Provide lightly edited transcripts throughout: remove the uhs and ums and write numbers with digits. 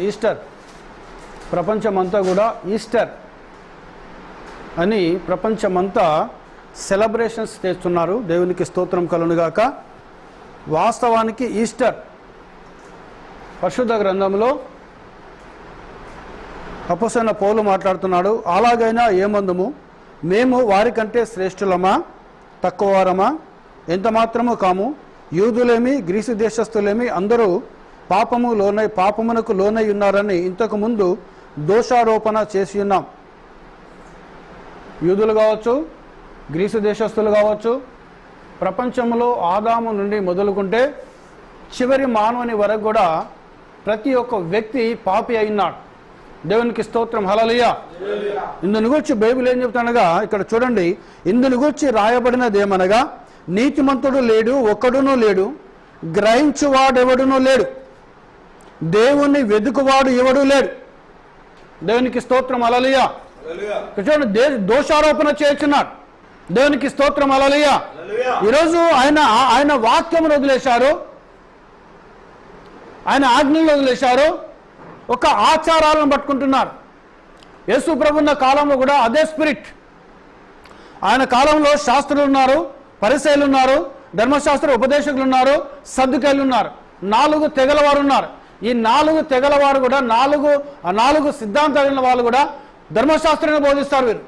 Easter ప్రపంచమంతా కూడా Easter అని ప్రపంచమంతా సెలబ్రేషన్స్ చేస్తున్నారు. దేవునికి స్తోత్రం కలుగునుగాక. వాస్తవానికి ఈస్టర్ పరిశుద్ధ గ్రంథంలో అపోస్తలుడైన పౌలు మాట్లాడుతున్నాడు. అలాగైనా ఏమందుము, మేము వారికంటే శ్రేష్ఠులమా తక్కువవారమా? ఎంత మాత్రము కాము. యూదులేమి గ్రీసు దేశస్థులేమి అందరూ పాపమునకు లోనై ఉన్నారని ఇంతకు ముందు దోషారోపణ చేసి ఉన్నాం. యూదులు కావచ్చు, గ్రీసు దేశస్థులు కావచ్చు, ప్రపంచంలో ఆదాము నుండి మొదలుకుంటే చివరి మానవుని వరకు కూడా ప్రతి ఒక్క వ్యక్తి పాపి అయినాడు. దేవునికి స్తోత్రం, హల్లెలూయా. ఇందుని గురించి బైబిల్ ఏం చెప్తానగా ఇక్కడ చూడండి. ఇందుని గురించి రాయబడినది ఏమనగా, నీతిమంతుడు లేడు, ఒక్కడునూ లేడు, గ్రహించువాడెవడునూ లేడు, దేవుణ్ణి వెదుకువాడు ఎవడూ లేడు. దేవునికి స్తోత్రం, హల్లెలూయా. చూడండి, దోషారోపణ చేస్తున్నాడు. దేవునికి స్తోత్రం, హల్లెలూయా. ఈరోజు ఆయన వాక్యమును వదిలేశారు, ఆయన ఆజ్ఞలు వదిలేశారు, ఒక ఆచారాలను పట్టుకుంటున్నారు. యేసు ప్రభున్న కాలంలో కూడా అదే స్పిరిట్. ఆయన కాలంలో శాస్త్రులు ఉన్నారు, పరిసయ్యులు ఉన్నారు, ధర్మశాస్త్ర ఉపదేశకులు ఉన్నారు, సద్దుకయ్యులు ఉన్నారు, 4 తెగల వారు ఉన్నారు. ఈ 4 తెగల వారు కూడా 4 సిద్ధాంతాల వాళ్ళు కూడా ధర్మశాస్త్రాన్ని బోధిస్తారు వీరు.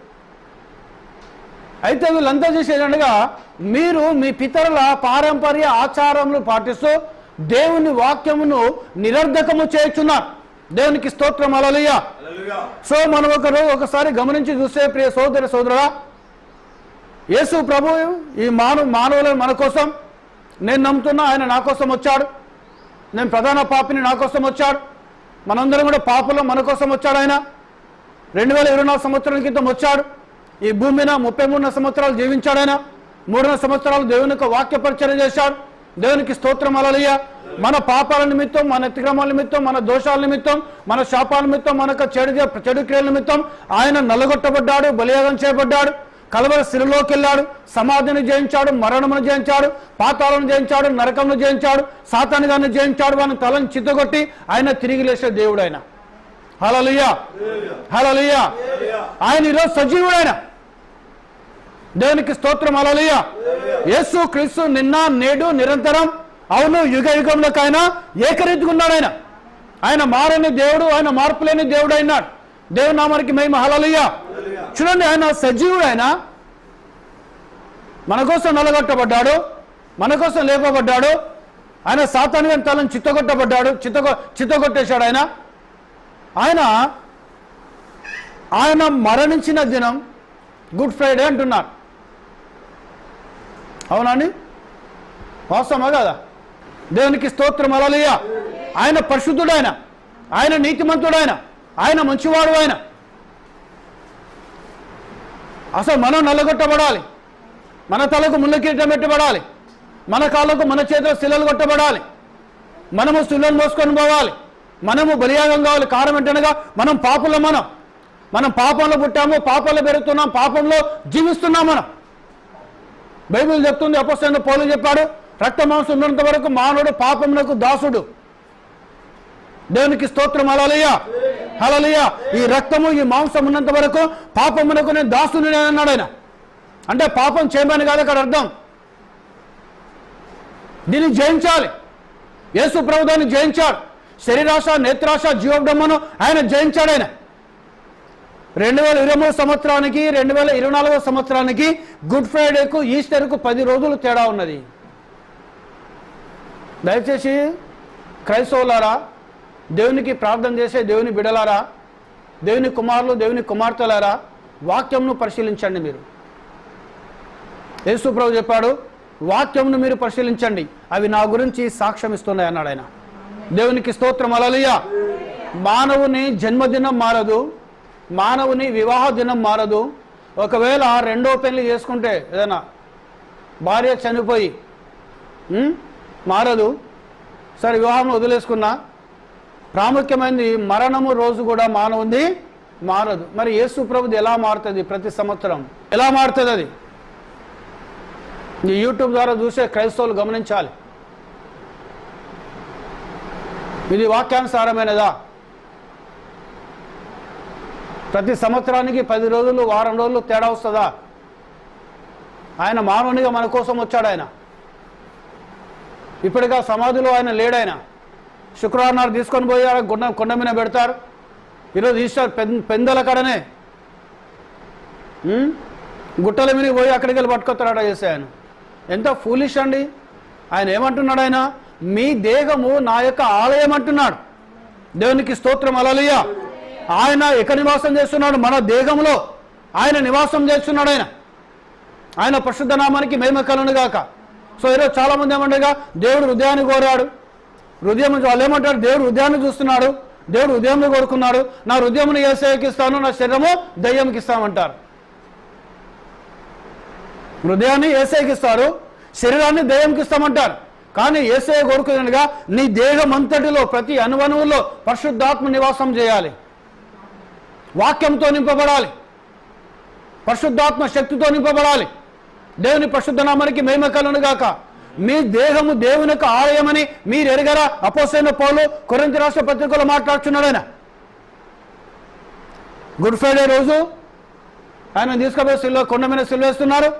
అయితే వీళ్ళంతా చేసేదండగా, మీరు మీ పితరుల పారంపర్య ఆచారములు పాటిస్తూ దేవుని వాక్యమును నిరర్ధకము చేయుచున్నారు. దేవునికి స్తోత్రం, హల్లెలూయా. సో మనం ఒకసారి గమనించి చూస్తే, ప్రియ సోదరుడా, యేసు ప్రభు ఈ మానవులను మన కోసం, నేను నమ్ముతున్నా ఆయన నా కోసం వచ్చాడు, నేను ప్రధాన పాపిని, నా కోసం వచ్చాడు, మనందరం కూడా పాపులు, మన కోసం వచ్చాడు. ఆయన 2024 సంవత్సరాల క్రితం వచ్చాడు. ఈ భూమి మీద 33 సంవత్సరాలు జీవించాడు. ఆయన 3 సంవత్సరాలు దేవుని యొక్క వాక్య పరిచర్య చేశాడు. దేవునికి స్తోత్రం, హల్లెలూయా. మన పాపాల నిమిత్తం, మన అతిక్రమాల నిమిత్తం, మన దోషాల నిమిత్తం, మన శాపాల నిమిత్తం, మనకు చెడు క్రియల నిమిత్తం ఆయన నల్లగొట్టబడ్డాడు, బలియాగం చేయబడ్డాడు, కలవరి శిలువలోకి వెళ్ళాడు, సమాధిని జయించాడు, మరణమును జయించాడు, పాతాళను జయించాడు, నరకమును జయించాడు, సాతాను గారిని జయించాడు. వాని తలను చిత్తగొట్టి ఆయన తిరిగి లేచే దేవుడు ఆయన. హల్లెలూయా, హల్లెలూయా. ఆయన ఈరోజు సజీవుడు. ఆయన దేవునికి స్తోత్రం, హల్లెలూయా. యేసు క్రీస్తు నిన్న నేడు నిరంతరం, అవును, యుగ యుగంలోకి ఆయన ఏకరీతిగా ఉన్నాడు. ఆయన మారని దేవుడు, ఆయన మార్పు లేని దేవుడు అయినాడు. దేవుని నామానికి మహిమ, హల్లెలూయా. చూడండి, ఆయన సజీవుడు. ఆయన మన కోసం నలగొట్టబడ్డాడు, మన కోసం లేపబడ్డాడు. ఆయన సాతాను గారి తలను చిత్తగొట్టేశాడు. ఆయన మరణించిన దినం గుడ్ ఫ్రైడే అంటున్నారు. అవునండి, వాస్తవమా కదా? దేవునికి స్తోత్రం, హల్లెలూయా. ఆయన పరిశుద్ధుడు, ఆయన నీతిమంతుడు, ఆయన మంచివాడు. అసలు మనం నల్లగొట్టబడాలి, మన తలకు ముళ్ళ కిరీటం పెట్టబడాలి, మన కాళ్ళకు మన చేతిలో శిలలు కొట్టబడాలి, మనము శిలను మోసుకొని పోవాలి, మనము బలియాగం కావాలి. కారణం ఏంటనగా మనం పాపంలో, మనం పాపంలో పుట్టాము, పాపంలో పెరుగుతున్నాం, పాపంలో జీవిస్తున్నాం. మనం బైబిల్ చెప్తుంది, అపోస్తలుడైన పౌలు చెప్పాడు, రక్త మాంసం ఉన్నంత వరకు మానవుడు పాపమునకు దాసుడు. దేవునికి స్తోత్రం, హల్లెలూయా, హల్లెలూయా. ఈ రక్తము, ఈ మాంసం ఉన్నంత వరకు పాపమునకు నేను దాసుని అన్నాడు ఆయన. అంటే పాపం చేయమని కాదు అక్కడ అర్థం. దీన్ని జయించాలి. యేసు ప్రభు దాన్ని జయించాడు. శరీరాశ, నేత్రాశ, జీవబ్రహ్మను ఆయన జయించాడు. ఆయన 2023 సంవత్సరానికి 2024 సంవత్సరానికి గుడ్ ఫ్రైడేకు ఈస్టర్కు 10 రోజులు తేడా ఉన్నది. దయచేసి క్రైస్తవులారా, దేవునికి ప్రార్థన చేసే దేవుని బిడలారా, దేవుని కుమారులు, దేవుని కుమార్తెలారా, వాక్యంను పరిశీలించండి. మీరు యేసు ప్రభు చెప్పాడు, వాక్యంను మీరు పరిశీలించండి, అవి నా గురించి సాక్ష్యం ఇస్తున్నాయి అన్నాడు ఆయన. దేవునికి స్తోత్రం, హల్లెలూయా. మానవుని జన్మదినం మారదు, మానవుని వివాహ దినం మారదు. ఒకవేళ 2వ పెళ్లి చేసుకుంటే, ఏదైనా భార్య చనిపోయి మారదు, సరే వివాహం వదిలేసుకున్నా, ప్రాముఖ్యమైనది మరణము రోజు కూడా మానవుంది మారదు. మరి యేసు ప్రభుది ఎలా మారుతుంది? ప్రతి సంవత్సరం ఎలా మారుతుంది? అది ఈ యూట్యూబ్ ద్వారా చూసే క్రైస్తవులు గమనించాలి. ఇది వాక్యానుసారమైనదా? ప్రతి సంవత్సరానికి 10 రోజులు వారం రోజులు తేడా వస్తుందా? ఆయన మానవునిగా మన కోసం వచ్చాడు. ఆయన ఇప్పటిగా సమాధిలో ఆయన లేడాయన. శుక్రవారం నాడు తీసుకొని పోయి కొండ మీద పెడతారు. ఈరోజు ఈస్టర్ పెందల కడనే గుట్టల మీద పోయి అక్కడికి వెళ్ళి పట్టుకొస్తాడు చేసే ఆయన. ఎంత ఫూలిష్ అండి. ఆయన ఏమంటున్నాడు? ఆయన మీ దేహము నా యొక్క ఆలయం అంటున్నాడు. దేవునికి స్తోత్రం, హల్లెలూయా. ఆయన ఎక్కడ నివాసం చేస్తున్నాడు? మన దేహంలో ఆయన నివాసం చేస్తున్నాడు. ఆయన పరిశుద్ధ నామానికి మహిమ కలుగును గాక. సో ఈరోజు చాలా మంది ఏమంటారుగా, దేవుడు హృదయాన్ని కోరాడు. హృదయం వాళ్ళు ఏమంటారు? దేవుడు హృదయాన్ని చూస్తున్నాడు, దేవుడు హృదయంలో కోరుకున్నాడు. నా హృదయమును యేసయ్యకి ఇస్తాను, నా శరీరము దయ్యంకి ఇస్తామంటారు. హృదయాన్ని యేసయ్యకి ఇస్తారు, శరీరాన్ని దయ్యంకి ఇస్తామంటారు. కానీ యేసయ్య కోరుకున్నట్టుగా నీ దేహం అంతటిలో ప్రతి అణువణువులో పరిశుద్ధాత్మ నివాసం చేయాలి. వాక్యంతో నింపబడాలి, పరిశుద్ధాత్మ శక్తితో నింపబడాలి. దేవుని పరిశుద్ధ నామానికి మహిమ కలుగును గాక. మీ దేహము దేవుని యొక్క ఆలయమని మీరు ఎరగరా? అపోస్తలుడైన పౌలు కొరింథీ రాష్ట్ర పత్రికలో మాట్లాడుతున్నాడు. ఆయన గుడ్ ఫ్రైడే రోజు ఆయన తీసుకుపోయి కొండ మీద సిలువేస్తున్నారు.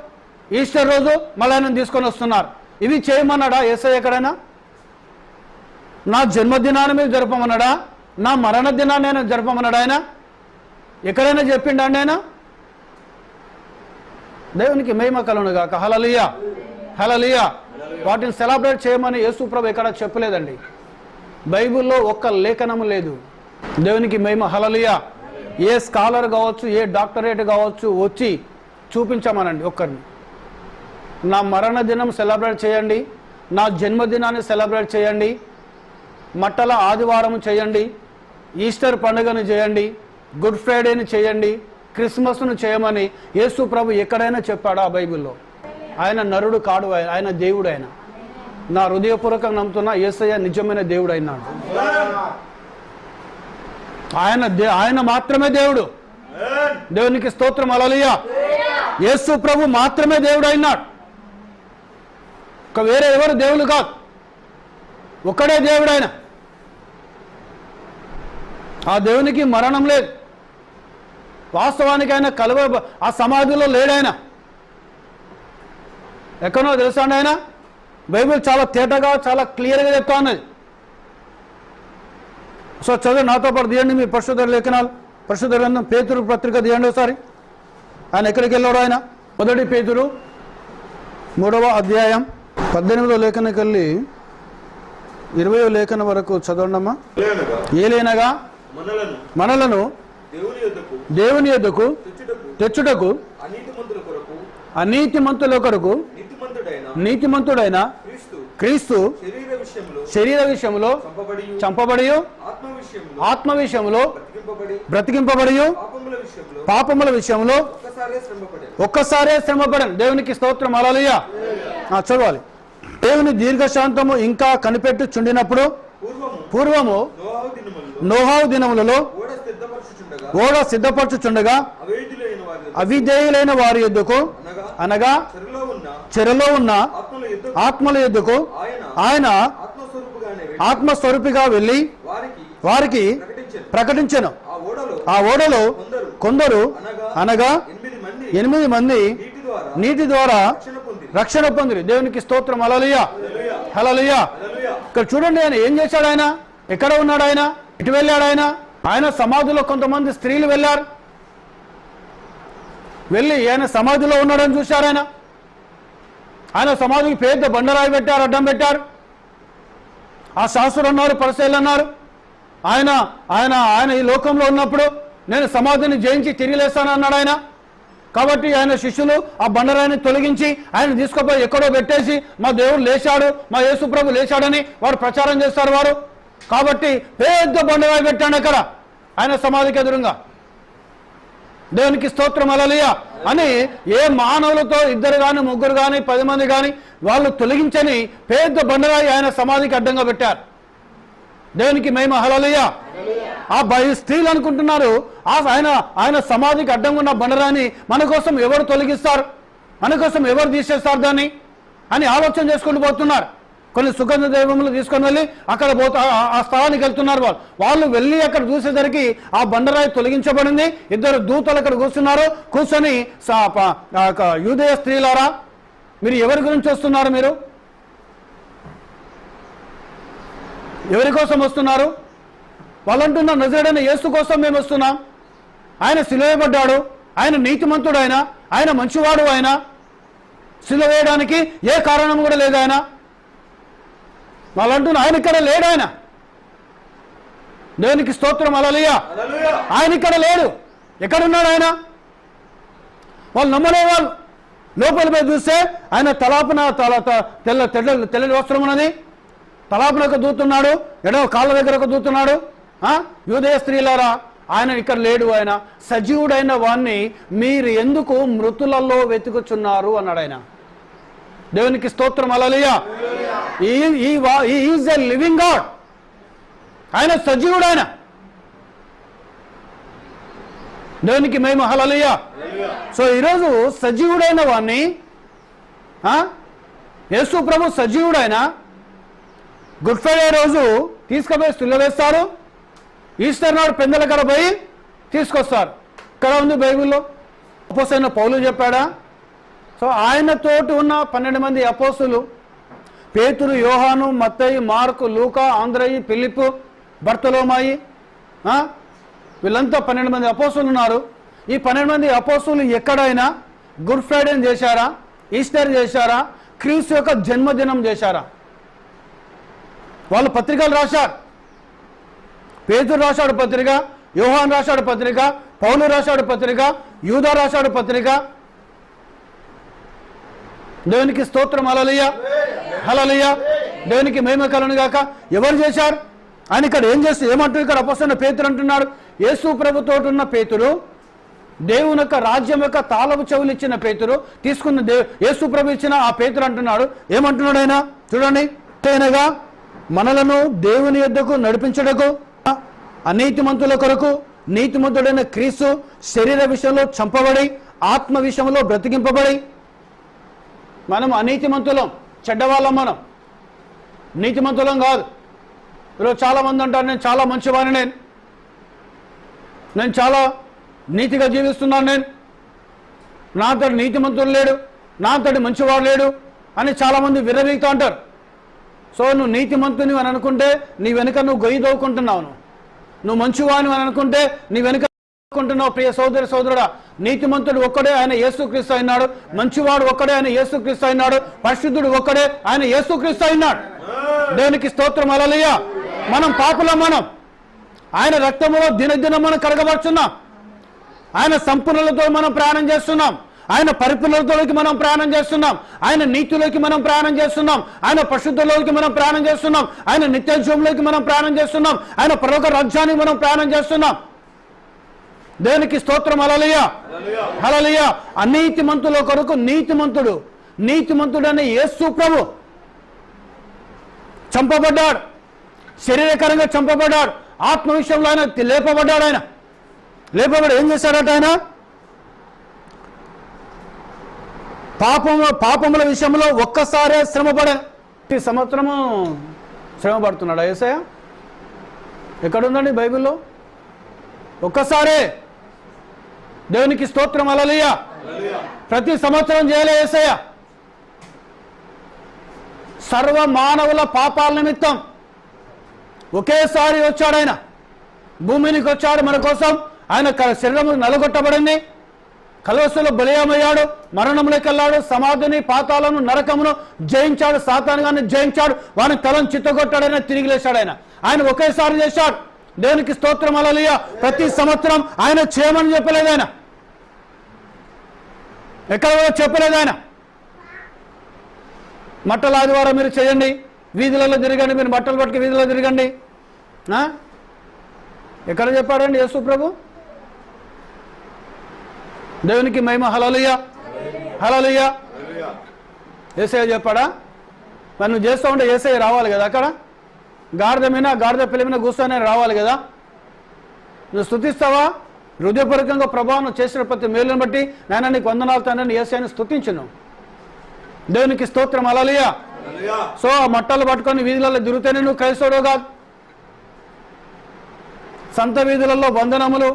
ఈస్టర్ రోజు మళ్ళీ ఆయన తీసుకొని వస్తున్నారు. ఇవి చేయమన్నాడా యేసయ్య ఎక్కడైనా? నా జన్మదినాన్ని మీరు జరపమన్నాడా? నా మరణ దినాన్ని ఆయన జరపమన్నాడా? ఆయన ఎక్కడైనా చెప్పిండా అండి? ఆయన దేవునికి మహిమ కలుగును గాక. హల్లెలూయా, హల్లెలూయా. వాటిని సెలబ్రేట్ చేయమని యేసు ప్రభు ఎక్కడ చెప్పలేదండి. బైబిల్లో ఒక్క లేఖనము లేదు. దేవునికి మహిమ, హల్లెలూయా. ఏ స్కాలర్ కావచ్చు, ఏ డాక్టరేట్ కావచ్చు, వచ్చి చూపించమనండి ఒక్కరిని. నా మరణ దినం సెలబ్రేట్ చేయండి, నా జన్మదినాన్ని సెలబ్రేట్ చేయండి, మట్టల ఆదివారం చేయండి, ఈస్టర్ పండుగను చేయండి, గుడ్ ఫ్రైడేని చేయండి, క్రిస్మస్ను చేయమని యేసు ప్రభు ఎక్కడైనా చెప్పాడా బైబిల్లో? ఆయన నరుడు కాడు, ఆయన దేవుడు. ఆయన నా హృదయపూర్వకంగా నమ్ముతున్నా యేసయ్య నిజమైన దేవుడు అయినాడు. ఆయన మాత్రమే దేవుడు. దేవునికి స్తోత్రం, హల్లెలూయా. యేసు ప్రభు మాత్రమే దేవుడు అయినాడు. వేరే ఎవరు దేవుడు కాదు, ఒక్కడే దేవుడు. ఆయన ఆ దేవునికి మరణం లేదు. వాస్తవానికి ఆయన ఆ సమాధిలో లేడాయన. ఎక్కడో తెలుసా అండి? ఆయన బైబిల్ చాలా తేటగా చాలా క్లియర్గా చెప్తా ఉన్నది. సో చదువు నాతో పాటు తీయండి మీ పరిశుద్ధ లేఖనాలు. పరిశుద్ధ గ్రంథం పేతురు పత్రిక తీయండి ఒకసారి. ఆయన ఎక్కడికి వెళ్ళాడు? ఆయన 1 పేతురు 3వ అధ్యాయం 18వ లేఖనకి వెళ్ళి 20వ లేఖన వరకు చదవండమ్మా. ఏలైనగా మనలను దేవుని యొద్దకు తెచ్చుటకు అనీతిమంతుల కొరకు నీతిమంతుడైన క్రీస్తు శరీర విషయంలో చంపబడి ఆత్మ విషయంలో బ్రతికింపబడి పాపముల విషయంలో ఒక్కసారే శ్రమపడను. దేవునికి స్తోత్రం, హల్లెలూయా. చదవాలి. దేవుని దీర్ఘశాంతము ఇంకా కనిపెట్టుచుండినప్పుడు పూర్వము నోహావు దినములలో ఓడ సిద్ధపరచుచుండగా అవిధేయులైన వారి యొద్దకు అనగా చెరలో ఉన్న ఆత్మల యొద్దకు ఆయన ఆత్మస్వరూపిగా వెళ్ళి వారికి ప్రకటించెను. ఆ ఓడలో కొందరు అనగా 8 మంది నీటి ద్వారా రక్షణ పొందిరి. దేవునికి స్తోత్రం, హల్లెలూయా, హల్లెలూయా. ఇక్కడ చూడండి, ఆయన ఏం చేశాడు? ఆయన ఎక్కడ ఉన్నాడు? ఆయన ఇటు వెళ్ళాడు. ఆయన సమాధిలో కొంతమంది స్త్రీలు వెళ్ళారు. వెళ్ళి ఆయన సమాధిలో ఉన్నాడని చూశారు. ఆయన సమాధికి పెద్ద బండరాయి పెట్టారు, అడ్డం పెట్టారు. ఆ శాస్త్రులు అన్నారు, పరిసయ్యులు అన్నారు, ఆయన ఆయన ఆయన ఈ లోకంలో ఉన్నప్పుడు నేను సమాధిని జయించి తిరిగి లేస్తాను అన్నాడు ఆయన. కాబట్టి ఆయన శిష్యులు ఆ బండరాయిని తొలగించి ఆయన తీసుకుపోయి ఎక్కడో పెట్టేసి మా దేవుడు లేచాడు, మా యేసు ప్రభు లేచాడని వారు ప్రచారం చేస్తారు వారు. కాబట్టి పెద్ద బండరాయి పెట్టాడు అక్కడ ఆయన సమాధికి ఎదురుగా. దేవునికి స్తోత్రం, హల్లెలూయా. అని ఏ మానవులతో 2 కానీ 3 కానీ 10 మంది కానీ వాళ్ళు తొలగించని పెద్ద బండరాయి ఆయన సమాధికి అడ్డంగా పెట్టారు. దేవునికి మహిమ, హల్లెలూయా. ఆ స్త్రీలు అనుకుంటున్నారు ఆయన సమాధికి అడ్డంగా ఉన్న బండరాయిని మన కోసం ఎవరు తొలగిస్తారు, మన కోసం ఎవరు తీసేస్తారు దాన్ని అని ఆలోచన చేసుకుంటూ పోతున్నారు. కొన్ని సుగంధ ద్రవ్యములు తీసుకొని వెళ్ళి అక్కడ ఆ స్థలానికి వెళ్తున్నారు. వాళ్ళు వెళ్ళి అక్కడ చూసేసరికి ఆ బండరాయి తొలగించబడింది. ఇద్దరు దూతలు అక్కడ కూర్చొని యూదయ స్త్రీలారా, మీరు ఎవరి గురించి వస్తున్నారు? మీరు ఎవరి కోసం వస్తున్నారు? వాళ్ళు అంటున్నారు, నజరేయుడైన యేసు కోసం మేము వస్తున్నాం. ఆయన సిలువేయబడ్డాడు, ఆయన నీతిమంతుడు, ఆయన మంచివాడు, ఆయన సిలువ వేయడానికి ఏ కారణం కూడా లేదు. వాళ్ళు అంటున్నారు, ఆయన ఇక్కడ లేడు. ఆయన దేవునికి స్తోత్రం, హల్లెలూయా. ఆయన ఇక్కడ లేడు. ఎక్కడున్నాడు ఆయన? వాళ్ళు నమ్మలే. వాళ్ళు లోపలిపై చూస్తే ఆయన తలాపున తెల్లని వస్త్రం ఉన్నది, తలాపునకు దూతున్నాడు, ఎడవ కాళ్ళ దగ్గరకు దూతున్నాడు. యూదయ స్త్రీలారా, ఆయన ఇక్కడ లేడు. ఆయన సజీవుడైన వాణ్ణి మీరు ఎందుకు మృతులలో వెతుకుచున్నారు అన్నాడు ఆయన. దేవునికి స్తోత్రం, hallelujah. He is a living God. ఆయన సజీవుడు. ఆయన దేవునికి మహిమ, హల్లెలూయా. సో ఈరోజు సజీవుడైన వాణ్ణి, యేసు ప్రభు సజీవుడైన గుడ్ ఫ్రైడే రోజు తీసుకుపోయి సిలువ వేస్తారు. ఈస్టర్ నాడు పెందల కడ పోయి తీసుకొస్తారు. ఇక్కడ ఉంది బైబిల్లో. అపోస్తలుడైన పౌలు చెప్పాడా? సో ఆయనతోటి ఉన్న 12 మంది అపోస్తలులు, పేతురు, యోహాను, మత్తయి, మార్కు, లూకా, ఆంద్రయి, ఫిలిప్పు, బర్తలోమాయి, వీళ్ళంతా 12 మంది అపోస్తలులు ఉన్నారు. ఈ 12 మంది అపోస్తలులు ఎక్కడైనా గుడ్ ఫ్రైడే చేశారా? ఈస్టర్ చేశారా? క్రీస్తు యొక్క జన్మదినం చేశారా? వాళ్ళు పత్రికలు రాశారు. పేతురు రాశాడు పత్రిక, యోహాన్ రాశాడు పత్రిక, పౌలు రాశాడు పత్రిక, యూదా రాశాడు పత్రిక. దేవునికి స్తోత్రం, హల్లెలూయా, హల్లెలూయా. దేవునికి మహిమ కలుగును గాక. ఎవరు చేశారు? ఆయన ఇక్కడ ఏమంటారు? ఇక్కడ అపోస్తలుడైన పేతురు అంటున్నాడు, యేసు ప్రభుతోటి ఉన్న పేతురు, దేవుని యొక్క రాజ్యం యొక్క తాళపు చెవులు ఇచ్చిన పేతురు, తీసుకున్న యేసు ప్రభు ఇచ్చిన ఆ పేతురు అంటున్నాడు. ఏమంటున్నాడు ఆయన? చూడండి, అనగా మనలను దేవుని యొద్దకు నడిపించుటకు అనీతిమంతుల కొరకు నీతిమంతుడైన క్రీస్తు శరీర విషయంలో చంపబడి ఆత్మ విషయంలో బ్రతికింపబడి. మనం అనీతిమంతులం, చెడ్డవాళ్ళం. మనం నీతిమంతులం కాదు. ఈరోజు చాలా మంది అంటారు, నేను చాలా మంచివాడిని, నేను చాలా నీతిగా జీవిస్తున్నాను, నా అంతటి నీతిమంతుడు లేడు, నా అంతటి మంచివాడు లేడు అని చాలామంది విర్రవీగుతూ అంటారు. సో నువ్వు నీతిమంతుని అని అనుకుంటే నీ వెనుక నువ్వు గొయ్యి దవ్వుకుంటున్నావు. నువ్వు మంచివాని అని అనుకుంటే నీ వెనుక కుంటున్నావు. ప్రియ సోదరుడా, నీతిమంతుడు ఒక్కడే, ఆయన యేసుక్రీస్తు అయినాడు. మంచివాడు ఒక్కడే, ఆయన యేసుక్రీస్తు అయినాడు. పరిశుద్ధుడు ఒక్కడే, ఆయన యేసుక్రీస్తు అయినాడు. దేవునికి స్తోత్రం, హల్లెలూయా. మనం పాపులం. మనం ఆయన రక్తములో దినదినం మనం కడగబడుతున్నాం. ఆయన సంపూర్ణలతో మనం ప్రయాణం చేస్తున్నాం. ఆయన పరిపూర్ణతలోకి మనం ప్రయాణం చేస్తున్నాం. ఆయన నీతిలోకి మనం ప్రయాణం చేస్తున్నాం. ఆయన పరిశుద్ధలోకి మనం ప్రయాణం చేస్తున్నాం. ఆయన నిత్యజీవంలోకి మనం ప్రయాణం చేస్తున్నాం. ఆయన పరలోక రాజ్యానికి మనం ప్రయాణం చేస్తున్నాం. దేవునికి స్తోత్రం, హల్లెలూయా, హల్లెలూయా. అనీతిమంతుల కొరకు నీతిమంతుడని యేసు ప్రభు చంపబడ్డాడు, శరీరకరంగా చంపబడ్డాడు. ఆత్మ విషయంలో ఆయన లేపబడ్డాడు. ఆయన లేపబడి ఏం చేశాడట? ఆయన పాపముల విషయంలో ఒక్కసారే శ్రమపడాను. ఈ సంవత్సరము శ్రమ పడుతున్నాడా యేసయ్య? ఎక్కడుందండి బైబిల్లో? ఒక్కసారే. దేవునికి స్తోత్రం, హల్లెలూయా. ప్రతి సంవత్సరం చేయలే యేసయ్య. సర్వ మానవుల పాపాల నిమిత్తం ఒకేసారి వచ్చాడు. ఆయన భూమినికి వచ్చాడు మన కోసం. ఆయన శరీరము నలగొట్టబడింది, కలవసులో బలియమయ్యాడు, మరణంలోకి వెళ్ళాడు, సమాధిని, పాతాలను, నరకమును జయించాడు, సాతానుగాన్ని జయించాడు, వాని తలను చిత్తగొట్టాడైనా తిరిగి లేచాడు. ఆయన ఒకేసారి చేశాడు. దేవునికి స్తోత్రం, హల్లెలూయా. ప్రతి సంవత్సరం ఆయన చేయమని చెప్పలేదు. ఆయన ఎక్కడ కూడా చెప్పలేదు. ఆయన మట్టల ఆదివారం మీరు చేయండి, వీధులలో తిరగండి, మీరు బట్టలు పట్టుకు వీధిలో తిరగండి. ఎక్కడ చెప్పాడండి యేసు ప్రభు? దేవునికి మహిమ, హల్లెలూయా, హల్లెలూయా. యేసయ్య చెప్పాడా? మరి నువ్వు చేస్తూ ఉంటే యేసయ్య రావాలి కదా. అక్కడ గాడిద పిల్ల మీద కూర్చొని రావాలి కదా. నువ్వు స్తుతిస్తావా? హృదయపూర్వకంగా ప్రభావం చేసిన ప్రతి మేలును బట్టి నాయన నీకు వందనాలు తండ్రి యేసయ్యను స్తుతించును. దేవునికి స్తోత్రం, హల్లెలూయా. సో ఆ మట్టలు పట్టుకొని వీధులలో తిరుగుతేనే నువ్వు క్రైస్తవుడు కాదు. సంత వీధులలో వందనములు,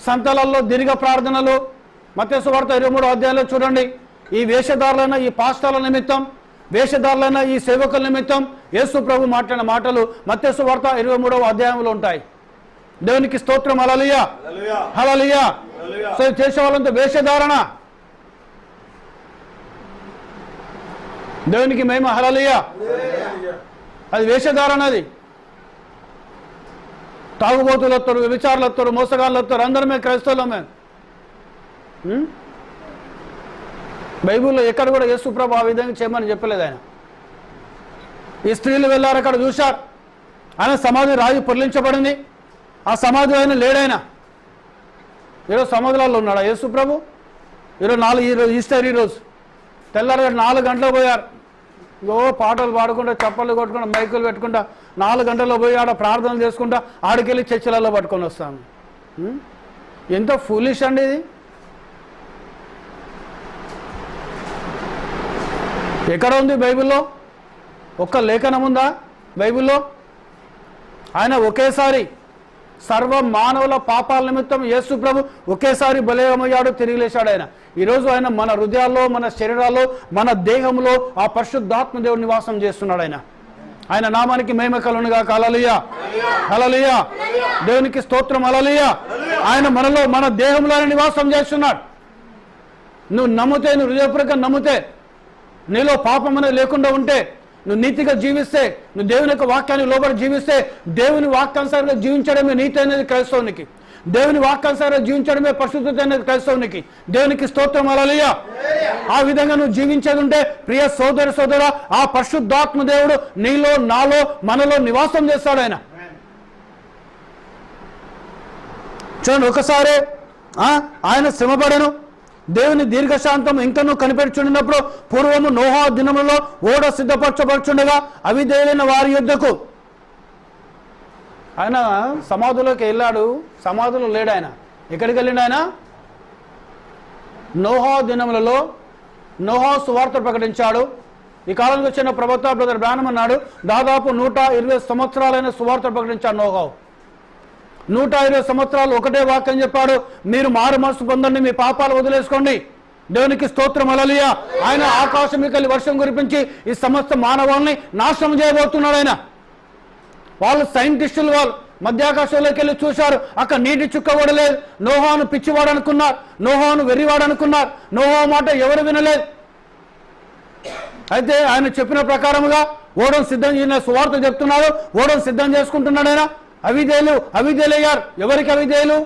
సంతలలో దీర్ఘ ప్రార్థనలు. మత్తయి సువార్త 23వ అధ్యాయంలో చూడండి, ఈ వేషధారులైన ఈ పాస్టర్ల నిమిత్తం, వేషధారులైన ఈ సేవకుల నిమిత్తం యేసు ప్రభు మాట్లాడిన మాటలు మత్తయి సువార్త 23వ అధ్యాయంలో ఉంటాయి. దేవునికి స్తోత్రం. హల్లెలూయా, హల్లెలూయా. సో చేసే వాళ్ళంతా వేషధారణ. దేవునికి మహిమ. హల్లెలూయా. అది వేషధారణ. అది తాగుబోతులు వస్తారు, వ్యభిచారులు వస్తారు, మోసగాళ్ళు వస్తారు, అందరమే క్రైస్తవులమే. బైబిల్లో ఎక్కడ కూడా యేసు ప్రభు ఆ విధంగా చేయమని చెప్పలేదు ఆయన. ఈ స్త్రీలు వెళ్ళారు, అక్కడ చూశారు, ఆయన సమాధి రాయి పొర్లించబడింది, ఆ సమాధి ఆయన లేడాయన. ఈరోజు సమాధులలో ఉన్నాడు యేసు ప్రభు. ఈరోజు ఈస్టర్, ఈరోజు తెల్లారి 4 గంటలకు పోయారు. పాటలు పాడుకుంటా, చప్పట్లు కొట్టుకుంటా, మైకులు పెట్టుకుంటా 4 గంటల్లో పోయి ఆడ ప్రార్థనలు చేసుకుంటా ఆడికెళ్ళి చర్చిలలో పట్టుకొని వస్తాము. ఎంత ఫూలిష్ అండి ఇది. ఎక్కడ ఉంది బైబిల్లో? ఒక్క లేఖనం ఉందా బైబిల్లో? ఆయన ఒకేసారి సర్వ మానవుల పాపాల నిమిత్తం యేసు ప్రభు ఒకేసారి బలియమయ్యాడు, తిరిగి లేచాడు ఆయన. ఈరోజు ఆయన మన హృదయాల్లో, మన శరీరాల్లో, మన దేహంలో ఆ పరిశుద్ధాత్మ దేవుడు నివాసం చేస్తున్నాడు. ఆయన నామానికి మహిమ కలుగునుగా. హల్లెలూయా, హల్లెలూయా. దేవునికి స్తోత్రం. హల్లెలూయా. ఆయన మనలో, మన దేహంలో ఆయన నివాసం చేస్తున్నాడు. నువ్వు నమ్మితే, నువ్వు హృదయపూర్వకంగా నమ్మితే, నీలో పాపం అనేది లేకుండా ఉంటే, నువ్వు నీతిగా జీవిస్తే, నువ్వు దేవుని యొక్క వాక్యాన్ని లోబడి జీవిస్తే, దేవుని వాక్యానుసారంగా జీవించడమే నీతి అనేది క్రైస్తవునికి. దేవుని వాక్యానుసారంగా జీవించడమే పరిశుద్ధత అనేది క్రైస్తవునికి. దేవునికి స్తోత్రం. హల్లెలూయా. ఆ విధంగా నువ్వు జీవించేది ఉంటే ప్రియ సోదర సోదర, ఆ పరిశుద్ధాత్మ దేవుడు నీలో, నాలో, మనలో నివాసం చేస్తాడు ఆయన. చూడండి, ఒకసారి ఆయన శ్రమపడను, దేవుని దీర్ఘశాంతం ఇంకనూ కనిపెట్టుచున్నప్పుడు పూర్వము నోహా దినములలో ఓడ సిద్ధపరచబడుచుండగా అవిధేయులైన వారి యుద్ధకు. ఆయన సమాధిలోకి వెళ్ళాడు, సమాధిలో లేడు ఆయన. ఎక్కడికి వెళ్ళిండు ఆయన? నోహా దినములలో నోహా సువార్త ప్రకటించాడు. ఈ కాలంలో వచ్చిన ప్రవక్త బ్రదర్ బ్రానమ్ అన్నాడు, దాదాపు 120 సంవత్సరాలైన సువార్త ప్రకటించాడు నోహా. 120 సంవత్సరాలు ఒకటే వాక్యం చెప్పాడు, మీరు మారు మనసు పొందండి, మీ పాపాలు వదిలేసుకోండి. దేవునికి స్తోత్రం. హల్లెలూయా. ఆయన ఆకాశం కలిగి వర్షం కురిపించి ఈ సమస్త మానవాళ్ళని నాశనం చేయబోతున్నాడు ఆయన. వాళ్ళు సైంటిస్టులు, వాళ్ళు మధ్యాకాశంలోకి వెళ్ళి చూశారు, అక్కడ నీటి చుక్క కూడా లేదు. నోహాను పిచ్చివాడు అనుకున్నారు, నోహాను వెర్రివాడు అనుకున్నారు, నోహా మాట ఎవరు వినలేదు. అయితే ఆయన చెప్పిన ప్రకారముగా ఓడం సిద్ధం చేసిన సువార్త చెప్తున్నాడు, ఓడం సిద్ధం చేసుకుంటున్నాడు ఆయన. అవిధేయులయ్యారు. ఎవరికి అవిధేయులు?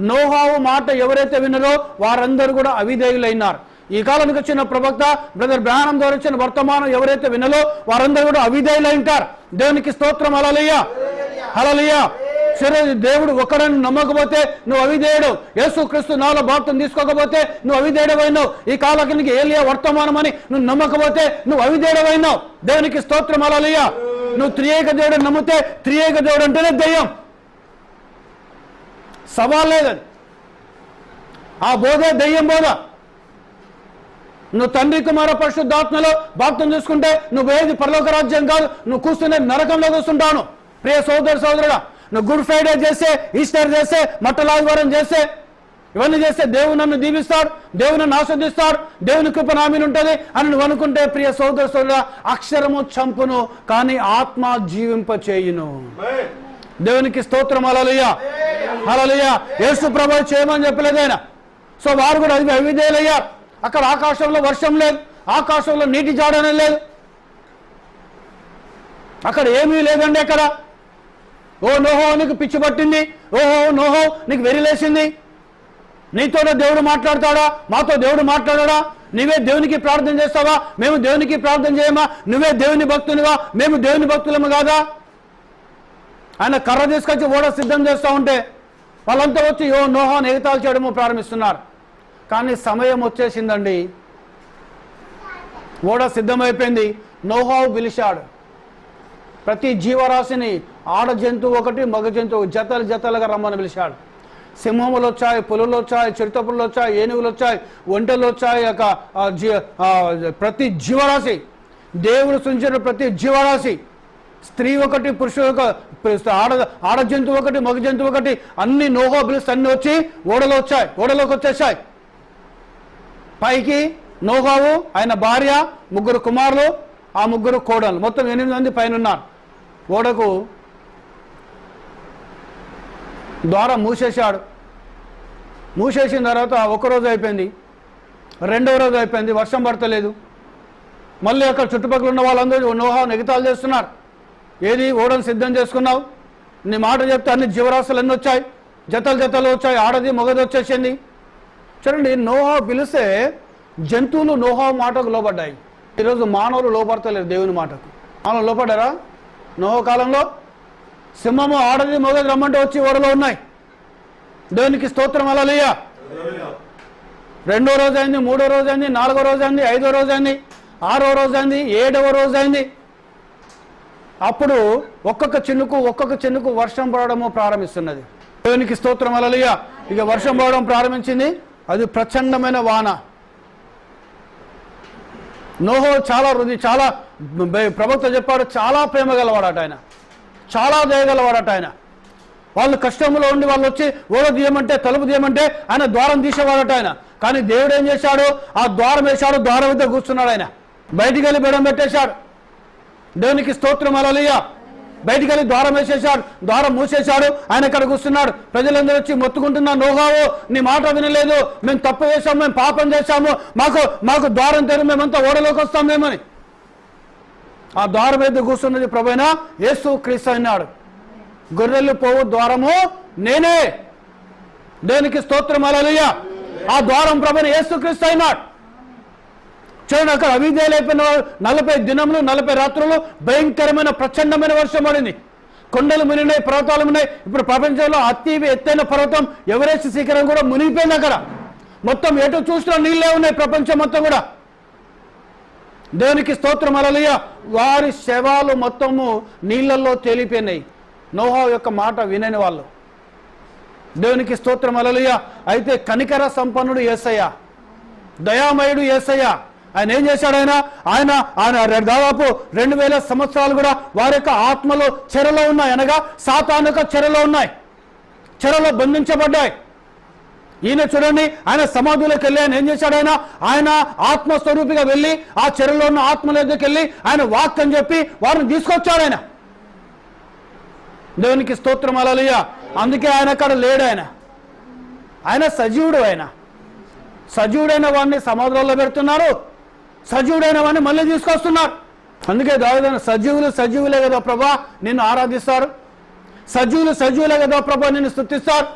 నోహావు మాట ఎవరైతే విన్నారో వారందరూ కూడా అవిధేయులైనారు. ఈ కాలానికి వచ్చిన ప్రవక్త బ్రదర్ బ్రానమ్ ద్వారా వచ్చిన వర్తమానం ఎవరైతే వినలో వారందరూ కూడా అవిధేయులై ఉంటారు. దేవునికి స్తోత్రం. హల్లెలూయా, హల్లెలూయా. సరే, దేవుడు ఒక్కడని నమ్మకపోతే నువ్వు అవిధేయుడు. యేసుక్రీస్తు నాలో బాప్తిసం తీసుకోకపోతే నువ్వు అవిధేయుడవైనావు. ఈ కాలానికి ఏలియా వర్తమానం అని నువ్వు నమ్మకపోతే నువ్వు అవిధేయుడవైనావు. దేవునికి స్తోత్రం. హల్లెలూయా. నువ్వు త్రియేక దేవుడు నమ్మితే, త్రియేక దేవుడు అంటేనే దెయ్యం, సవాల్ లేదని. ఆ బోధే దెయ్యం బోధ. నువ్వు తండ్రి కుమార పరిశుద్ధాత్మలో బాప్తిసం తీసుకుంటే నువ్వు ఏది పరలోక రాజ్యం కాదు, నువ్వు కూర్చునే నరకంలో కూర్చుంటాను. ప్రియ సోదర సోదరుడా, నువ్వు గుడ్ ఫ్రైడే చేస్తే, ఈస్టర్ చేస్తే, మట్టల ఆదివారం చేస్తే, ఇవన్నీ చేస్తే దేవుడు నన్ను దీవిస్తాడు, దేవుడు నన్ను ఆస్వాదిస్తాడు, దేవుని కృప నా మీద ఉంటుంది అని నువ్వు అనుకుంటే ప్రియ సోదర సోదరుడా, అక్షరము చంపును కానీ ఆత్మ జీవింప చేయును. దేవునికి స్తోత్రం. హల్లెలూయా, హల్లెలూయా. యేసు ప్రభువు చేయమని చెప్పలేదు ఆయన. సో వారు కూడా అవిధేయులయ్యారు. అక్కడ ఆకాశంలో వర్షం లేదు, ఆకాశంలో నీటి జాడనే లేదు, అక్కడ ఏమీ లేదండి. అక్కడ ఓ నోహో నీకు పిచ్చి పట్టింది, ఓహో నోహో నీకు వెరిలేసింది, నీతో దేవుడు మాట్లాడతాడా, మాతో దేవుడు మాట్లాడా, నువ్వే దేవునికి ప్రార్థన చేస్తావా, మేము దేవునికి ప్రార్థన చేయమా, నువ్వే దేవుని భక్తునివా, మేము దేవుని భక్తులము కాదా? ఆయన కర్ర తీసుకొచ్చి ఓడ సిద్ధం చేస్తూ ఉంటే వాళ్ళంతా వచ్చి ఓ నోహాను ఎగతాళి చేయడము ప్రారంభిస్తున్నారు. కానీ సమయం వచ్చేసిందండి, ఓడ సిద్ధమైపోయింది. నోహావు పిలిచాడు ప్రతి జీవరాశిని, ఆడ జంతువు ఒకటి, మగ జంతువు జతలు జతలుగా రమ్మని పిలిచాడు. సింహములు వచ్చాయి, పులులు వచ్చాయి, చిరుతపులు వచ్చాయి, ఏనుగులు వచ్చాయి, ఒంటెలు వచ్చాయి. ప్రతి జీవరాశి దేవుడు సృష్టించిన ప్రతి జీవరాశి, స్త్రీ ఒకటి, పురుషుడు ఆడ జంతువు ఒకటి, మగ జంతువు ఒకటి, అన్ని నోహో పిలిస్తే అన్ని వచ్చి ఓడలోకి వచ్చేసాయి. పైకి నోహావు, ఆయన భార్య, 3 కుమారులు, ఆ 3 కోడలు, మొత్తం 8 మంది పైన ఉన్నారు. ఓడకు ద్వారం మూసేశాడు. మూసేసిన తర్వాత 1 రోజు అయిపోయింది, 2వ రోజు అయిపోయింది, వర్షం పడతలేదు. మళ్ళీ అక్కడ చుట్టుపక్కల ఉన్న వాళ్ళందరూ నోహాను ఎగతాళి చేస్తున్నారు. ఏది ఓడను సిద్ధం చేసుకున్నావు, నీ మాట చెప్తే అన్ని జీవరాశులు అన్నీ వచ్చాయి, జతలు వచ్చాయి, ఆడది మగది వచ్చేసింది. చూడండి, నోహా పిలిస్తే జంతువులు నోహా మాటకు లోబడ్డాయి. ఈరోజు మానవులు లోపడతలేరు దేవుని మాటకు. మానవులు లోపడ్డారా? నోహా కాలంలో సింహము ఆడది మగది రమ్మంటే వచ్చి ఓడలో ఉన్నాయి. దేవునికి స్తోత్రం, హల్లెలూయా. 2వ రోజు అయింది, 3వ రోజు అయింది, 4వ రోజు అయింది, 5వ రోజు అయింది, 6వ రోజు అయింది, 7వ రోజు అయింది. అప్పుడు ఒక్కొక్క చినుకు వర్షం పడడము ప్రారంభిస్తున్నది. దేవునికి స్తోత్రం, హల్లెలూయా. ఇక వర్షం పడడం ప్రారంభించింది. అది ప్రచండమైన వాన. నోహో చాలా ప్రవక్త చెప్పాడు, చాలా ప్రేమ గలవాడట ఆయన, చాలా దయగలవాడట ఆయన. వాళ్ళు కష్టంలో ఉండి వాళ్ళు వచ్చి ఓడ తీయమంటే, తలుపు తీయమంటే ఆయన ద్వారం తీసేవాడట ఆయన. కానీ దేవుడు ఏం చేశాడు? ఆ ద్వారం వేశాడు, ద్వారం వద్ద కూర్చున్నాడు ఆయన. బయటికి వెళ్ళి బెడం పెట్టేశాడు. దేవునికి స్తోత్రం, హల్లెలూయా. బయటికి వెళ్ళి ద్వారం వేసేశాడు, ద్వారం మూసేశాడు, ఆయన ఇక్కడ కూర్చున్నాడు. ప్రజలందరూ వచ్చి మొత్తుకుంటున్నా, నోహావు నీ మాట వినలేదు, మేము తప్పు చేశాము, మేము పాపం చేశాము, మాకు ద్వారం తెరు, మేమంతా ఓడలోకి వస్తాం మేమని. ఆ ద్వారం మీద కూర్చున్నది ప్రభువైన యేసు క్రీస్తు అన్నాడు. గొర్రెలు పోవు ద్వారము నేనే. దేవునికి స్తోత్రం, హల్లెలూయా. ఆ ద్వారం ప్రభువైన యేసు క్రీస్తు అయినాడు. చూడండి, అక్కడ అవిధేయులు అయిపోయిన 40 దినములు 40 రాత్రులు భయంకరమైన ప్రచండమైన వర్షం పడింది. కొండలు మునిగినాయి, పర్వతాలు ఉన్నాయి. ఇప్పుడు ప్రపంచంలో అతి ఎత్తైన పర్వతం ఎవరెస్ట్ శిఖరం కూడా మునిగిపోయింది. అక్కడ మొత్తం ఎటు చూసినా నీళ్ళే ఉన్నాయి, ప్రపంచం మొత్తం కూడా. దేవునికి స్తోత్రం, హల్లెలూయా. వారి శవాలు మొత్తము నీళ్లలో తేలిపోయినాయి, నోహా యొక్క మాట వినని వాళ్ళు. దేవునికి స్తోత్రం, హల్లెలూయా. అయితే కనికర సంపన్నుడు యేసయ్య, దయామయుడు యేసయ్య. ఆయన ఏం చేశాడు? ఆయన దాదాపు 2000 సంవత్సరాలు కూడా వారి యొక్క ఆత్మలో చెరలో ఉన్నాయి, అనగా సాతాను యొక్క చెరలో ఉన్నాయి, చెరలో బంధించబడ్డాయి. ఈయన చూడండి, ఆయన సమాధిలోకి వెళ్ళి ఆయన ఏం చేశాడు? ఆయన ఆత్మస్వరూపిగా వెళ్ళి ఆ చెరలో ఉన్న ఆత్మల దగ్గరికి వెళ్ళి ఆయన వాక్యం చెప్పి వారిని తీసుకొచ్చాడు ఆయన. దేవునికి స్తోత్రం, హల్లెలూయా. అందుకే ఆయన అక్కడ లేడు. ఆయన సజీవుడు. సజీవుడైన వాడిని సమాధులలో పెడుతున్నారు, సజీవుడైన వాడిని మళ్ళీ తీసుకొస్తున్నారు. అందుకే దావీదు సజీవులే కదా ప్రభా నిన్ను ఆరాధిస్తారు, సజీవులే కదా ప్రభా నిన్ను స్తుతిస్తారు,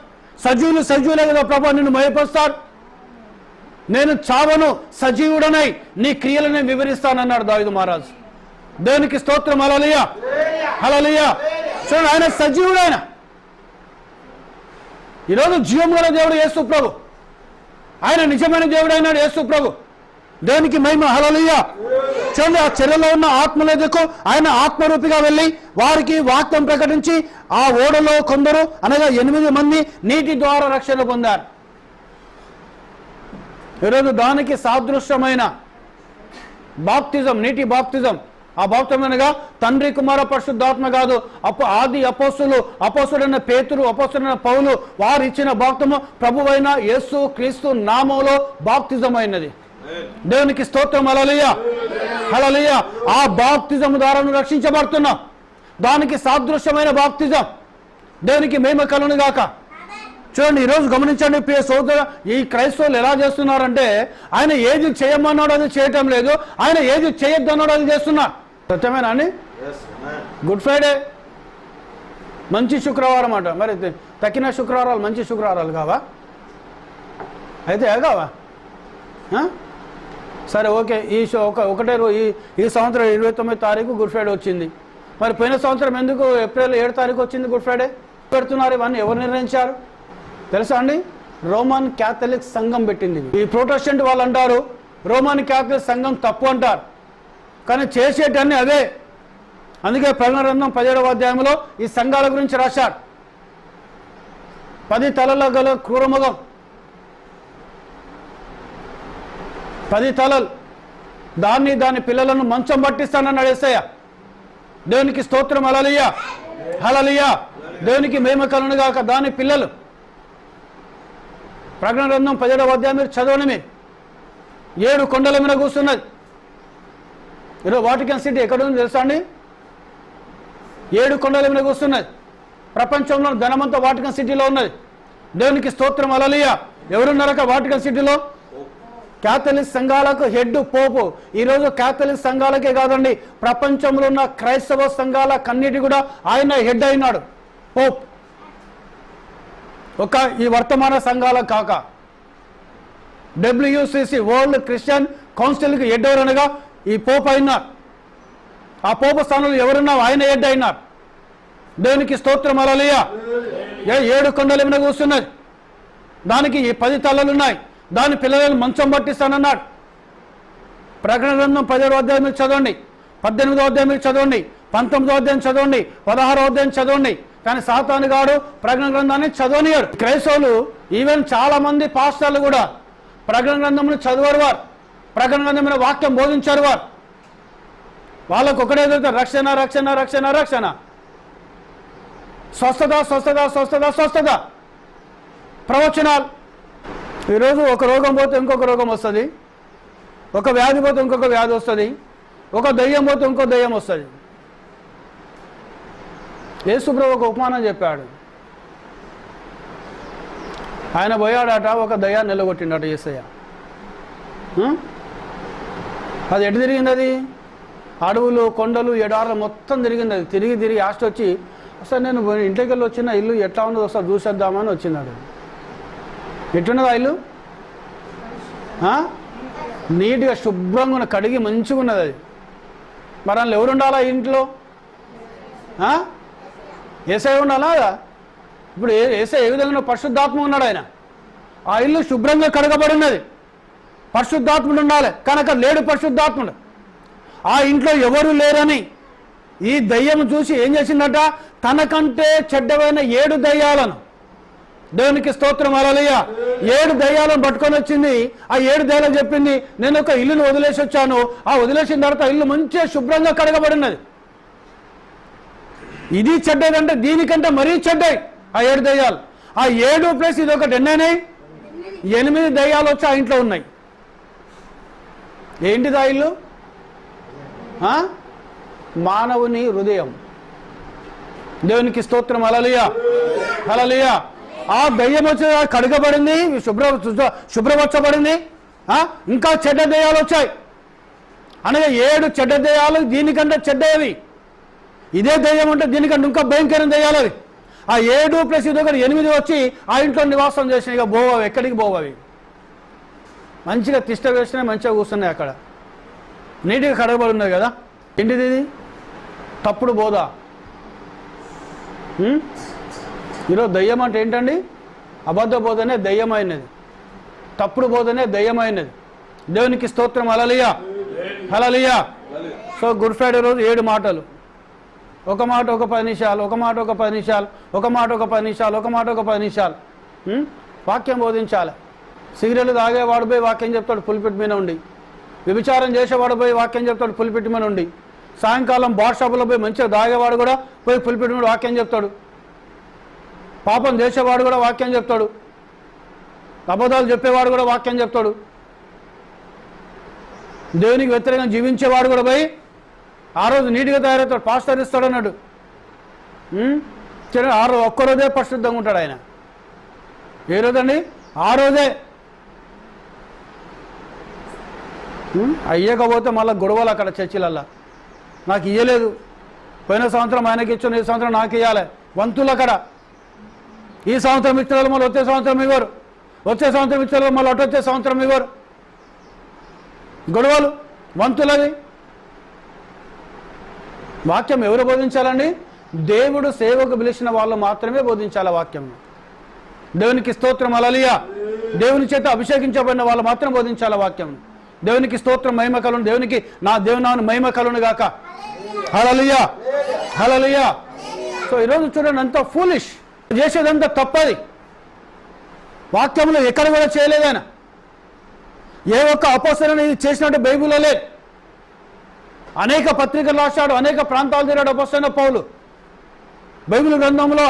సజీవులే కదా ప్రభా నిన్ను మహిమపరుస్తారు. నేను చావను, సజీవుడనై నీ క్రియలను వివరిస్తానన్నాడు దావీదు మహారాజు. దేవునికి స్తోత్రం, హల్లెలూయా, హల్లెలూయా. చూడండి, ఆయన సజీవుడు. ఈరోజు జీవం గల దేవుడు యేసు ప్రభు, ఆయన నిజమైన దేవుడు అయినాడు యేసు ప్రభు. దేవునికి మహిమ, హల్లెలూయా. చూడండి, ఆ చెరలో ఉన్న ఆత్మల ఎదుకు ఆయన ఆత్మరూపిగా వెళ్ళి వారికి వాక్యం ప్రకటించి ఆ ఓడలో కొందరు అనగా 8 మంది నీటి ద్వారా రక్షణ పొందారు. ఈరోజు దానికి సాదృశ్యమైన బాప్తిజం, నీటి బాప్తిజం. ఆ బాప్తిజం అనగా తండ్రి కుమార పరిశుద్ధాత్మ కాదు, ఆది అపోస్తుడైన పేతురు, అపోస్తుడైన పౌలు వారు ఇచ్చిన బాప్తిజము ప్రభువైన యేసు క్రీస్తు నామములో బాప్తిజం అయినది. దేవునికి స్తోత్రం, హల్లెలూయా, హల్లెలూయా. ఆ బాప్తిజం ద్వారా రక్షించబడుతున్నాం. దానికి సాదృశ్యమైన బాప్తిజం. దేవునికి మహిమ కలుగును గాక. చూడండి, ఈరోజు గమనించండి ప్రియ సోదర, ఈ క్రైస్తవులు ఎలా చేస్తున్నారంటే ఆయన ఏది చేయమన్నాడు అది చేయటం లేదు, ఆయన ఏది చేయొద్దన్నాడు అది చేస్తున్నారు. సత్యమేనా అండి? గుడ్ ఫ్రైడే మంచి శుక్రవారం అంట. మరి తక్కిన శుక్రవారాలు మంచి శుక్రవారాలు కావా? అయితే కావా? సరే, ఓకే. ఒకటే ఈ సంవత్సరం 29వ తారీఖు గుడ్ ఫ్రైడే వచ్చింది. మరి పోయిన సంవత్సరం ఎందుకు ఏప్రిల్ 7వ తారీఖు వచ్చింది గుడ్ ఫ్రైడే పెడుతున్నారు? ఇవన్నీ ఎవరు నిర్ణయించారు తెలుసా అండి? రోమన్ క్యాథలిక్ సంఘం పెట్టింది. ఈ ప్రొటెస్టెంట్ వాళ్ళు అంటారు రోమన్ క్యాథలిక్ సంఘం తప్పు అంటారు, కానీ చేసేటన్నీ అదే. అందుకే ప్రకటన గ్రంథం 17వ అధ్యాయంలో ఈ సంఘాల గురించి రాశారు. 10 తలల గల క్రూరమృగం, 10 తలలు దాని పిల్లలను మంచం పట్టిస్తానన్నాడు యేసయ్య. దేవునికి స్తోత్రం. హల్లెలూయా, హల్లెలూయా. దేవునికి మహిమ కలుగును గాక. దాని పిల్లలు ప్రకటన గ్రంథం 17వ అధ్యాయం మీరు చదవండి. మీరు 7 కొండల మీద కూర్చున్నది. ఈరోజు వాటికన్ సిటీ ఎక్కడ ఉంది తెలుసా అండి? 7 కొండల మీద కూర్చున్నది. ప్రపంచంలో ధనమంతా వాటికన్ సిటీలో ఉన్నది. దేవునికి స్తోత్రం. హల్లెలూయా. ఎవరున్నారక వాటికన్ సిటీలో? క్యాథలిక్ సంఘాలకు హెడ్ పోపు. ఈరోజు క్యాథలిక్ సంఘాలకే కాదండి, ప్రపంచంలో ఉన్న క్రైస్తవ సంఘాల కన్నిటి కూడా ఆయన హెడ్ అయినాడు, పోప్. ఒక ఈ వర్తమాన సంఘాలకు కాక WCC వరల్డ్ క్రిస్టియన్ కౌన్సిల్కి హెడ్ ఎవరనగా ఈ పోప్ అయినారు. ఆ పోపు స్థానంలో ఎవరున్నా ఆయన హెడ్ అయినారు. దేవునికి స్తోత్రం. హల్లెలూయా. 7 కొండల మీద కూర్చున్నది. దానికి 10 తలలు ఉన్నాయి. దాని పిల్లలను మంచం పట్టిస్తానన్నాడు. ప్రకటన గ్రంథం 17వ అధ్యాయం మీరు చదవండి, 18వ అధ్యాయం మీరు చదవండి, 19వ అధ్యాయం చదవండి, 16వ అధ్యాయం చదవండి. కానీ సాతాను గాడు ప్రకటన గ్రంథాన్ని చదవనియాడు. క్రైస్తవులు ఈవెన్ చాలా మంది పాస్టర్లు కూడా ప్రకటన గ్రంథంలో చదివారు. వారు ప్రకటన గ్రంథమైన వాక్యం బోధించారు. వారు వాళ్ళకు ఒకటే రక్షణ రక్షణ రక్షణ రక్షణ, స్వస్థత స్వస్థత స్వస్థత స్వస్థత, ప్రవచనాలు. ఈరోజు ఒక రోగం పోతే ఇంకొక రోగం వస్తుంది, ఒక వ్యాధి పోతే ఇంకొక వ్యాధి వస్తుంది, ఒక దయ్యం పోతే ఇంకో దయ్యం వస్తుంది. యేసుప్రభు ఒక ఉపమానం చెప్పాడు. ఆయన పోయాడట, ఒక దయ్యాన్ని నిలగొట్టిండట యేసయ్య. అది ఎటు తిరిగింది? అది అడవులు, కొండలు, ఎడారులు మొత్తం తిరిగింది. అది తిరిగి తిరిగి ఆస్ట్ వచ్చి అసలు నేను ఇంటికి వెళ్ళి వచ్చిన ఇల్లు ఎట్లా ఉన్నదో ఒకసారి చూసేద్దామని వచ్చినాడు. ఎట్టున్నది ఆ ఇల్లు? నీట్గా శుభ్రంగా కడిగి మంచిగా ఉన్నది. అది మరి అందులో ఎవరు ఉండాలా ఇంట్లో? యేసయ్య ఉండాలా? ఇప్పుడు యేసయ్య ఏ విధంగా పరిశుద్ధాత్మ ఉన్నాడు. ఆయన ఆ ఇల్లు శుభ్రంగా కడగబడి ఉన్నది. పరిశుద్ధాత్ముడు ఉండాలి, కనుక లేడు పరిశుద్ధాత్ముడు. ఆ ఇంట్లో ఎవరు లేరని ఈ దయ్యం చూసి ఏం చేసిందట? తనకంటే చెడ్డవైన 7 దయ్యాలను, దేవునికి స్తోత్రం హల్లెలూయా, 7 దయ్యాలను పట్టుకొని వచ్చింది. ఆ 7 దయ్యాలు చెప్పింది, నేను ఒక ఇల్లును వదిలేసి వచ్చాను. ఆ వదిలేసిన తర్వాత ఇల్లు మంచిగా శుభ్రంగా కడగబడినది. ఇది చెడ్డదంటే దీనికంటే మరీ చెడ్డాయి ఆ 7 దయ్యాలు. ఆ 7 ప్లస్ ఇది ఒకటి ఎన్నైనాయి? 8 దయ్యాలు వచ్చి ఆ ఇంట్లో ఉన్నాయి. ఏంటిది ఆ ఇల్లు? మానవుని హృదయం. దేవునికి స్తోత్రం హల్లెలూయా, హల్లెలూయా. ఆ దయ్యం వచ్చి కడగబడింది, శుభ్రపరచబడింది. ఇంకా చెడ్డ దయ్యాలు వచ్చాయి. అనగా 7 చెడ్డ దయ్యాలు దీనికంటే చెడ్డవి. ఇదే దయ్యం అంటే దీనికంటే ఇంకా భయంకరం దయ్యాలు అవి. ఆ 7 ప్లస్ ఇది ఒకటి 8 వచ్చి ఆ ఇంట్లో నివాసం చేసినాయి. ఇక పోవవి, ఎక్కడికి పోవవి. మంచిగా తిష్ట వేసినాయి, మంచిగా కూర్చున్నాయి అక్కడ, నీట్గా కడగబడి ఉన్నది కదా. ఏంటిది ఇది? తప్పుడు బోధ. ఈరోజు దయ్యం అంటే ఏంటండి? అబద్ధ బోధనే దయ్యమైనది, తప్పుడు బోధనే దయ్యమైనది. దేవునికి స్తోత్రం హల్లెలూయా, హల్లెలూయా. సో గుడ్ ఫ్రైడే రోజు 7 మాటలు, ఒక మాట ఒక 10 నిమిషాలు, ఒక మాట ఒక 10 నిమిషాలు, ఒక మాట ఒక 10 నిమిషాలు, ఒక మాట ఒక 10 నిమిషాలు వాక్యం బోధించాలి. సిగరెట్ తాగేవాడు పోయి వాక్యం చెప్తాడు పులిపిట్ మీద ఉండి, వ్యభిచారం చేసేవాడు పోయి వాక్యం చెప్తాడు పులిపిట్ మీద ఉండి, సాయంకాలం బార్ షాపులో పోయి మంచిగా తాగేవాడు కూడా పోయి పులిపిట్ మీద వాక్యం చెప్తాడు, పాపం చేసేవాడు కూడా వాక్యం చెప్తాడు, అబద్ధాలు చెప్పేవాడు కూడా వాక్యం చెప్తాడు, దేవునికి వ్యతిరేకంగా జీవించేవాడు కూడా పోయి ఆ రోజు నీట్గా తయారవుతాడు, పాస్టర్ ఇస్తాడు అన్నాడు. ఆ రోజు ఒక్కరోజే పరిశుద్ధంగా ఉంటాడు ఆయన. ఏ రోజండి? ఆ రోజే. అయ్యకపోతే మళ్ళీ గొడవలు అక్కడ చర్చిలల్లా. నాకు ఇయ్యలేదు, పోయిన సంవత్సరం ఆయనకి ఇచ్చాను, ఈ సంవత్సరం నాకు ఇవ్వాలి, వంతులు అక్కడ. ఈ సంవత్సరం ఇచ్చిన మళ్ళీ వచ్చే సంవత్సరం ఇవ్వరు, వచ్చే సంవత్సరం ఇచ్చిన మళ్ళీ అటు వచ్చే సంవత్సరం ఇవ్వరు. గొడవలు, వంతులవి. వాక్యం ఎవరు బోధించాలండి? దేవుడు సేవకు పిలిచిన వాళ్ళు మాత్రమే బోధించాలి వాక్యం. దేవునికి స్తోత్రం హల్లెలూయా. దేవుని చేత అభిషేకించబడిన వాళ్ళు మాత్రం బోధించాలి వాక్యం. దేవునికి స్తోత్రం, మహిమ కలుగును. దేవునికి నా దేవునామమున మహిమ కలుగును గాక. హల్లెలూయా, హల్లెలూయా. సో ఈరోజు చూడండి, అంత ఫూలిష్, చేసేదంతా తప్పది. వాక్యంలో ఎక్కడ కూడా చేయలేదైనా. ఏ ఒక్క అపోస్తలుని ఇది చేసినట్టు బైబిల్లో లేదు. అనేక పత్రికలు రాశాడు, అనేక ప్రాంతాలు తిరిగాడు అపోస్తలుడైన పౌలు. బైబిల్ గ్రంథంలో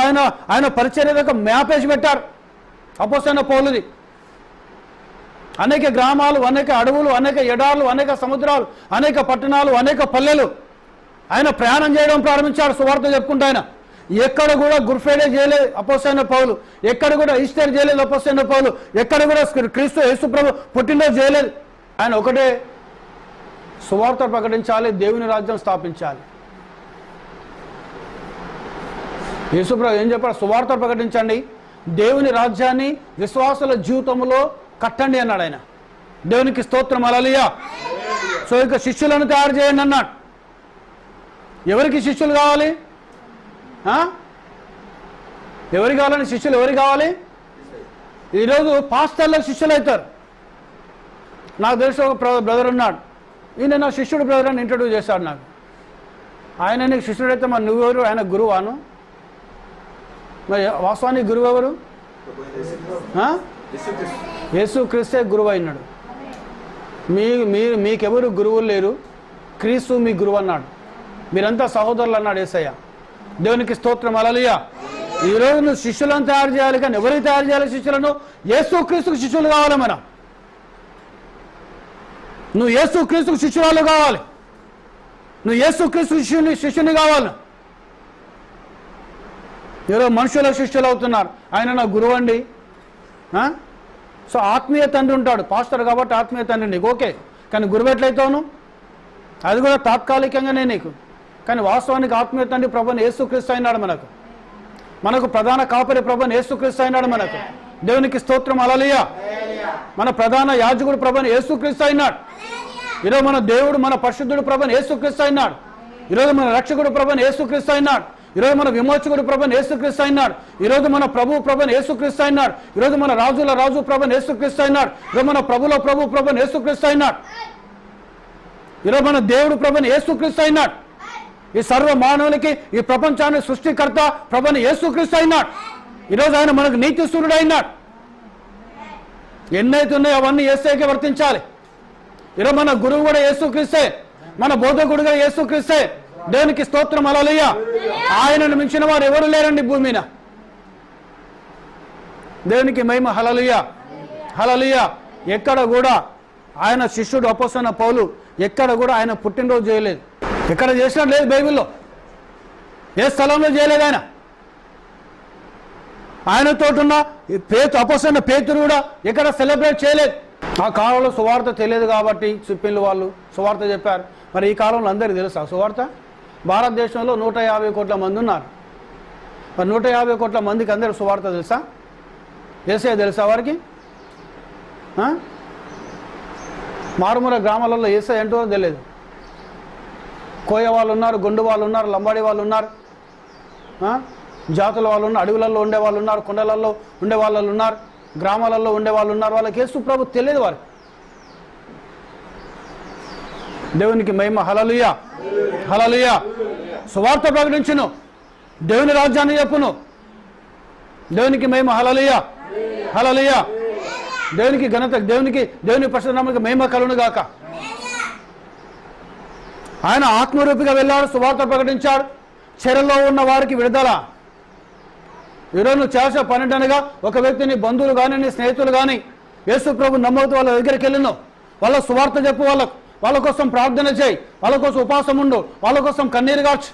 ఆయన పరిచర్య యొక్క మ్యాపేజ్ పెట్టారు అపోస్తలుడైన పౌలుది. అనేక గ్రామాలు, అనేక అడవులు, అనేక ఎడార్లు, అనేక సముద్రాలు, అనేక పట్టణాలు, అనేక పల్లెలు ఆయన ప్రయాణం చేయడం ప్రారంభించాడు సువార్త చెప్పుకుంటూ. ఆయన ఎక్కడ కూడా గుడ్ ఫ్రైడే చేయలేదు అపోస్తలుడైన పౌలు, ఎక్కడ కూడా ఈస్టర్ చేయలేదు అపోస్తలుడైన పౌలు, ఎక్కడ కూడా క్రీస్తు యేసుప్రభు పుట్టినరోజు చేయలేదు. ఆయన ఒకటే సువార్త ప్రకటించాలి, దేవుని రాజ్యం స్థాపించాలి. యేసుప్రభు ఏం చెప్పాడు? సువార్త ప్రకటించండి, దేవుని రాజ్యాన్ని విశ్వాసుల జీవితంలో కట్టండి అన్నాడు ఆయన. దేవునికి స్తోత్రం, హల్లెలూయా. సో ఇక శిష్యులను తయారు చేయండి అన్నాడు. ఎవరికి శిష్యులు కావాలి? ఎవరికి కావాలని శిష్యులు ఎవరికి కావాలి? ఈరోజు పాస్టర్లకు శిష్యులు అవుతారు. నాకు తెలిసి ఒక బ్రదర్ ఉన్నాడు, ఈయన నా శిష్యుడు బ్రదర్ అని ఇంట్రడ్యూస్ చేశాడు నాకు. ఆయన నీకు శిష్యుడు అయితే మరి నువ్వెవరు? ఆయన గురువాను? మరి వాస్తవానికి గురువు ఎవరు? యేసు క్రీస్తే గురువు అయినాడు. మీకెవరు గురువులు లేరు, క్రీస్తు మీ గురువు అన్నాడు. మీరంతా సహోదరులు అన్నాడు యేసయ్య. దేవునికి స్తోత్రం, హల్లెలూయా. ఈరోజు నువ్వు శిష్యులను తయారు చేయాలి, కానీ ఎవరికి తయారు చేయాలి శిష్యులను? యేసు క్రీస్తుకు శిష్యులు కావాలి. మనం నువ్వు యేసు క్రీస్తుకు శిష్యురాలు కావాలి, నువ్వు యేసు క్రీస్తు శిష్యుని కావాలి. ఈరోజు మనుషుల శిష్యులు అవుతున్నారు. ఆయన నా గురువు అండి. సో ఆత్మీయ తండ్రి ఉంటాడు, పాస్టర్ కాబట్టి ఆత్మీయ తండ్రి నీకు ఓకే, కానీ గురువు ఎట్లయితావును? అది కూడా తాత్కాలికంగానే నీకు, కానీ వాస్తవానికి ఆత్మీయ తండ్రి ప్రభువుని యేసుక్రీస్తు అయినాడు. మనకు ప్రధాన కాపరి ప్రభువుని యేసుక్రీస్తు అయినాడు. మనకు దేవునికి స్తోత్రం, హల్లెలూయా. మన ప్రధాన యాజకుడు ప్రభువుని యేసుక్రీస్తు అయినాడు. ఈరోజు మన దేవుడు, మన పరిశుద్ధుడు ప్రభువుని యేసుక్రీస్తు అయినాడు. ఈరోజు మన రక్షకుడు ప్రభువుని యేసుక్రీస్తు అయినాడు. ఈరోజు మన విమోచకుడు ప్రభువుని యేసుక్రీస్తు అయినాడు. ఈరోజు మన ప్రభువుని యేసుక్రీస్తు అయినాడు. ఈరోజు మన రాజుల రాజు ప్రభువుని యేసుక్రీస్తు అయినాడు. ఈరోజు మన ప్రభుల ప్రభువుని యేసుక్రీస్తు అయినాడు. ఈరోజు మన దేవుడు ప్రభువుని యేసుక్రీస్తు అయినాడు. ఈ సర్వ మానవునికి, ఈ ప్రపంచాన్ని సృష్టికర్త ప్రభువుని యేసుక్రీస్తు అయినాడు. ఈరోజు ఆయన మనకు నీతి సూర్యుడు అయినాడు. ఎన్నైతే ఉన్నాయో అవన్నీ యేసుకే వర్తించాలి. ఈరోజు మన గురువు కూడా యేసుక్రీస్తే, మన బోధకుడు కూడా యేసుక్రీస్తే. దేవునికి స్తోత్రం, హల్లెలూయా. ఆయనను మించిన వారు ఎవరు లేరండి భూమి మీద. దేవునికి మహిమ, హల్లెలూయా, హల్లెలూయా. ఎక్కడ కూడా ఆయన శిష్యుడు అపోస్తలుడైన పౌలు ఎక్కడ కూడా ఆయన పుట్టినరోజు చేయలేదు. ఎక్కడ చేసినట్టు లేదు బైబిల్లో, ఏ స్థలంలో చేయలేదు. ఆయనతో ఉన్న అపోస్తలుడైన పేతురు కూడా ఎక్కడ సెలబ్రేట్ చేయలేదు. ఆ కాలంలో సువార్త తెలియదు కాబట్టి సిప్పిన్లు వాళ్ళు సువార్త చెప్పారు. మరి ఈ కాలంలో అందరికీ తెలుసా సువార్త? భారతదేశంలో 150 కోట్ల మంది ఉన్నారు. మరి 150 కోట్ల మందికి అందరూ సువార్త తెలుసా? యేసయ్య తెలుసా వారికి? మారుమూల గ్రామాలలో యేసయ్య ఏంటో తెలియదు. కోయ వాళ్ళు ఉన్నారు, గొండు వాళ్ళు ఉన్నారు, లంబాడి వాళ్ళు ఉన్నారు, జాతుల వాళ్ళు ఉన్నారు, అడవులలో ఉండే వాళ్ళు ఉన్నారు, కొండలలో ఉండే వాళ్ళు ఉన్నారు, గ్రామాలలో ఉండే వాళ్ళు ఉన్నారు. వాళ్ళకి యేసు ప్రభు తెలియదు వారికి. దేవునికి మహిమ, హల్లెలూయా, హల్లెలూయా. సువార్త ప్రకటించును, దేవుని రాజ్యాన్ని చెప్పును. దేవునికి మహిమ, హల్లెలూయా, హల్లెలూయా. దేవునికి ఘనత, దేవుని పరిశుద్ధ నామమునకు మహిమ కలుగును గాక. ఆయన ఆత్మరూపిగా వెళ్ళాడు, సువార్త ప్రకటించాడు. చెరలో ఉన్న వారికి విడుదల. ఈరోజు నువ్వు చేసే పన్నెండనగా ఒక వ్యక్తిని బంధువులు కానీ నీ స్నేహితులు కానీ యేసు ప్రభు నమ్మవుతూ వాళ్ళ దగ్గరికి వెళ్ళను, వాళ్ళ సువార్త చెప్పు, వాళ్ళ కోసం ప్రార్థన చేయి, వాళ్ళ కోసం ఉపవాసం ఉండు, వాళ్ళ కోసం కన్నీరు గార్చు.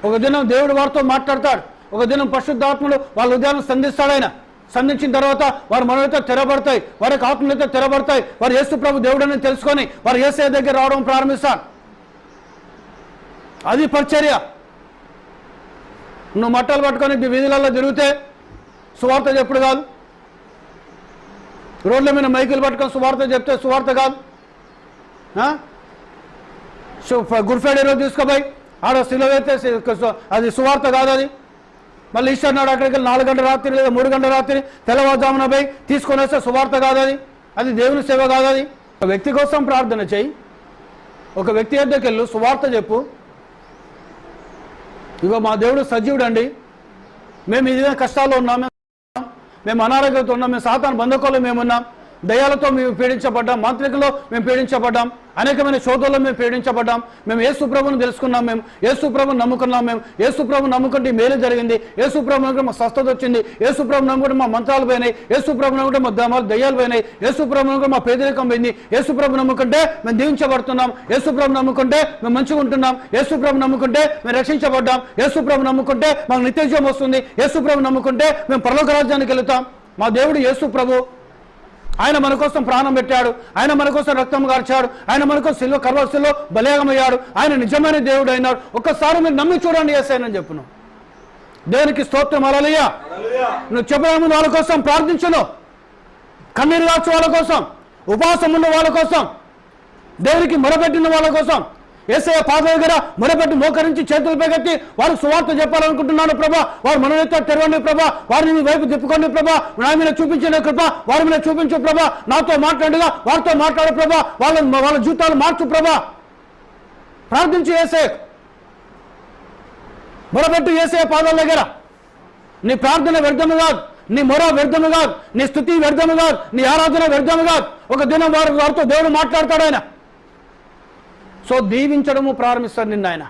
ఒక దినం దేవుడు వారితో మాట్లాడతాడు, ఒక దినం పరిశుద్ధాత్ముడు వాళ్ళ హృదయాలను సంధిస్తాడు. ఆయన సంధించిన తర్వాత వారి మనలైతే తెరబడతాయి, వారి ఆత్మలైతే తెరబడతాయి. వారు యేసు ప్రభు దేవుడని తెలుసుకొని వారు యేసయ్య దగ్గర రావడం ప్రారంభిస్తారు. అది పరిచర్య. నువ్వు మట్టలు పట్టుకొని వీధులలో తిరిగితే సువార్త చెప్పుడు కాదు. రోడ్ల మీద మైకులు పట్టుకొని సువార్త చెప్తే సువార్త కాదు. గుడ్ ఫ్రైడే రోజు తీసుకోపోయి ఆడ సిలువైతే అది సువార్త కాదు. అది మళ్ళీ ఈస్టర్ నాడు అక్కడికి 4 గంటల రాత్రి లేదా 3 గంటల రాత్రి తెల్లవారుజామున పోయి తీసుకొని వస్తే సువార్త కాదు. అది దేవుని సేవ కాదు. అది ఒక వ్యక్తి కోసం ప్రార్థన చేయి, ఒక వ్యక్తి వద్దకు వెళ్ళు, సువార్త చెప్పు. ఇగో మా దేవుడు సజీవుడు అండి, మేము ఇదే కష్టాల్లో ఉన్నాం, మేము అనారోగ్యంతో ఉన్నాం, మేము సాతాను బంధుకోలు మేమున్నాం, దయ్యాలతో మేము పీడించబడ్డాం, మాంత్రికులో మేము పీడించబడ్డాం, అనేకమైన శోధనలో మేము పీడించబడ్డాం. మేము యేసు ప్రభువును తెలుసుకున్నాం, మేము యేసు ప్రభువును నమ్ముకున్నాం, మేము యేసు ప్రభువును నమ్ముకుంటే మేలు జరిగింది, యేసు ప్రభువును నమ్ముకుంటే మా స్వస్థత వచ్చింది, యేసు ప్రభువును నమ్ముకుంటే మా మంత్రాలు పోయినాయి, యేసు ప్రభువును నమ్ముకుంటే మా దయ్యాలు పోయినాయి, యేసు ప్రభువును నమ్ముకుంటే మా పేదరికం పోయింది, యేసు ప్రభువును నమ్ముకుంటే మేము దీవించబడుతున్నాం, యేసు ప్రభువును నమ్ముకుంటే మేము మంచిగా ఉంటున్నాం, యేసు ప్రభువును నమ్ముకుంటే మేము రక్షించబడ్డాం, యేసు ప్రభువును నమ్ముకుంటే మాకు నిత్యజీవం వస్తుంది, యేసు ప్రభువును నమ్ముకుంటే మేము పరలోక రాజ్యానికి వెళుతాం. మా దేవుడు యేసు ప్రభు, ఆయన మన కోసం ప్రాణం పెట్టాడు, ఆయన మన కోసం రక్తం కార్చాడు, ఆయన మన కోసం కల్వరిలో బలియాగమయ్యాడు, ఆయన నిజమైన దేవుడు అయినాడు. ఒక్కసారి మీరు నమ్మి చూడండి యేసయ్యని చెప్పును. దేవునికి స్తోత్రం. హల్లెలూయా. నువ్వు చెప్పే ముందు వాళ్ళ కోసం ప్రార్థించను, కన్నీరు కాచు వాళ్ళ కోసం, ఉపవాసం ఉన్న వాళ్ళ కోసం, దేవునికి మొరపెట్టిన వాళ్ళ కోసం, యేసయ్య పాద దగ్గర మొరపెట్టి మోకరించి చేతులు పైకెత్తి వారికి సువార్త చెప్పాలనుకుంటున్నాను ప్రభా, వారు మనోనేత తెరవండి ప్రభా, వారిని మీ వైపు తిప్పుకోండి ప్రభా, నా మీద చూపించిన కృప వారి మీద చూపించు ప్రభా, నాతో మాట్లాడుగా వారితో మాట్లాడు ప్రభా, వాళ్ళ జీవితాలు మార్చు ప్రభా. ప్రార్థించి యేసయ్య మొరపెట్టు, యేసయ్య పాదాల దగ్గర. నీ ప్రార్థన వ్యర్థము కాదు, నీ మొర వ్యర్థము కాదు, నీ స్తుతి వ్యర్థము కాదు, నీ ఆరాధన వ్యర్థము కాదు. ఒక దినం వారితో దేవుడు మాట్లాడతాడు ఆయన. సో దీవించడము ప్రారంభిస్తాడు నిన్న ఆయన.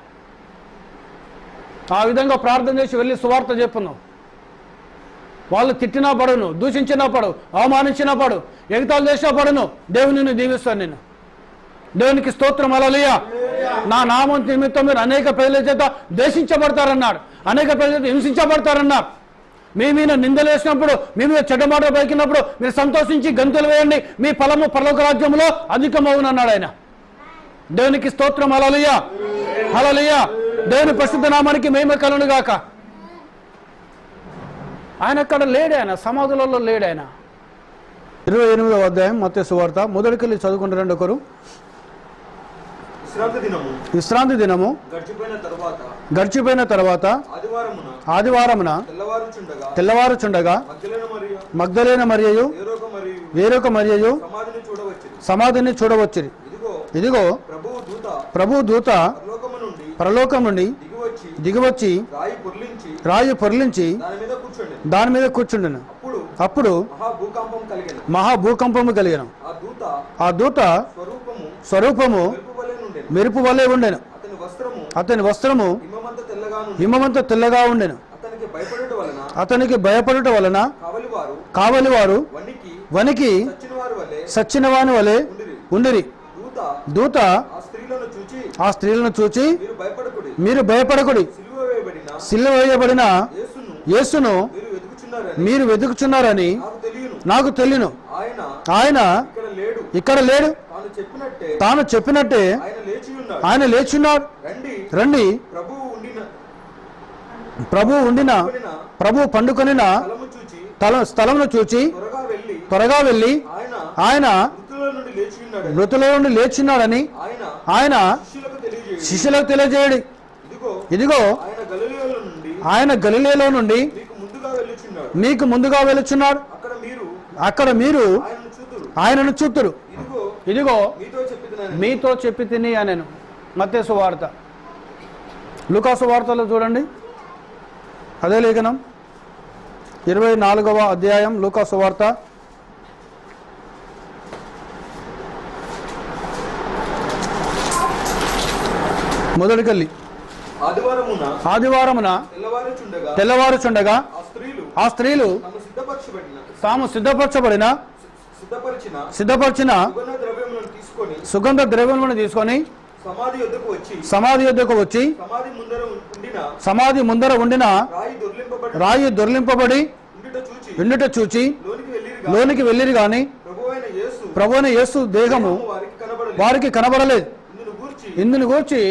ఆ విధంగా ప్రార్థన చేసి వెళ్ళి సువార్త చెప్పున్నావు. వాళ్ళు తిట్టినా పడును, దూషించినా పడు, అవమానించినా పడు, ఎగతాలు చేసినా పడును, దేవుని దీవిస్తాను నేను. దేవునికి స్తోత్రం. హల్లెలూయా. నా నామం నిమిత్తం మీరు అనేక ప్రజల చేత దేశించబడతారన్నాడు, అనేక ప్రజల చేత హింసించబడతారన్నారు. మీ మీద నిందలు వేసినప్పుడు, మీ మీద చెడ్డ మాటలు పలికినప్పుడు మీరు సంతోషించి గంతులు వేయండి, మీ ఫలము పరలోక రాజ్యంలో అధికమవునన్నాడు ఆయన. దేవునికి స్తోత్రం. హల్లెలూయా. హల్లెలూయా. దేవుని పరిశుద్ధ నామానికి మహిమ కలుగును గాక. ఆయన అక్కడ లేడు, ఆయన సమాధులలో లేడు ఆయన. 28వ అధ్యాయం మత్తయి సువార్త మొదటికెళ్ళి చదువుకుంటారండి ఒకరు. విశ్రాంతి దినము గడిచిపోయిన తర్వాత ఆదివారమున తెల్లవారుచుండగా మగ్దలేన మరియయు వేరొక మరియయు సమాధిని చూడవచ్చిరి. ఇదిగో ప్రభు దూత పరలోకం నుండి దిగివచ్చి రాయి పొర్లించి దాని మీద కూర్చుండెను. అప్పుడు మహాభూకంపము కలిగెను. ఆ దూత స్వరూపము మెరుపు వలె ఉండెను. అతని వస్త్రము హిమమంత తెల్లగా ఉండెను. అతనికి భయపడుట వలన కావలివారు వనికి సచ్చినవాని వలె ఉండిరి. దూత ఆ స్త్రీలను చూచి మీరు భయపడకుడి, సిలువ వేయబడిన యేసును మీరు వెతుకుచున్నారని నాకు తెలియను. ఆయన ఇక్కడ లేడు, తాను చెప్పినట్టే ఆయన లేచున్నాడు. రండి, ప్రభు ఉండిన ప్రభు పండుకొనిన స్థలమును చూచి త్వరగా వెళ్ళి ఆయన మృతుల నుండి లేచున్నాడని ఆయన శిష్యులకు తెలియజేయడు. ఇదిగో ఆయన గలిలయలో నుండి మీకు ముందుగా వెళుచున్నాడు, అక్కడ మీరు ఆయనను చూతురు. ఇదిగో మీతో చెప్పి తిని అనెను. మత్తయి సువార్త. లూకా సువార్తలో చూడండి, అదే లేఖనం 24వ అధ్యాయం లూకా సువార్త. మొదటికెళ్ళి ఆదివారమున తెల్లవారుచుండగా ఆ స్త్రీలు తాము సిద్ధపరచిన సుగంధ ద్రవ్యములను తీసుకొని సమాధి యొద్దకు వచ్చి సమాధి ముందర ఉండిన రాయి దొర్లింపబడి ఉండుట చూచి లోనికి వెళ్ళిరి గాని ప్రభువైన యేసు దేహము వారికి కనబడలేదు. ఇందును గూర్చి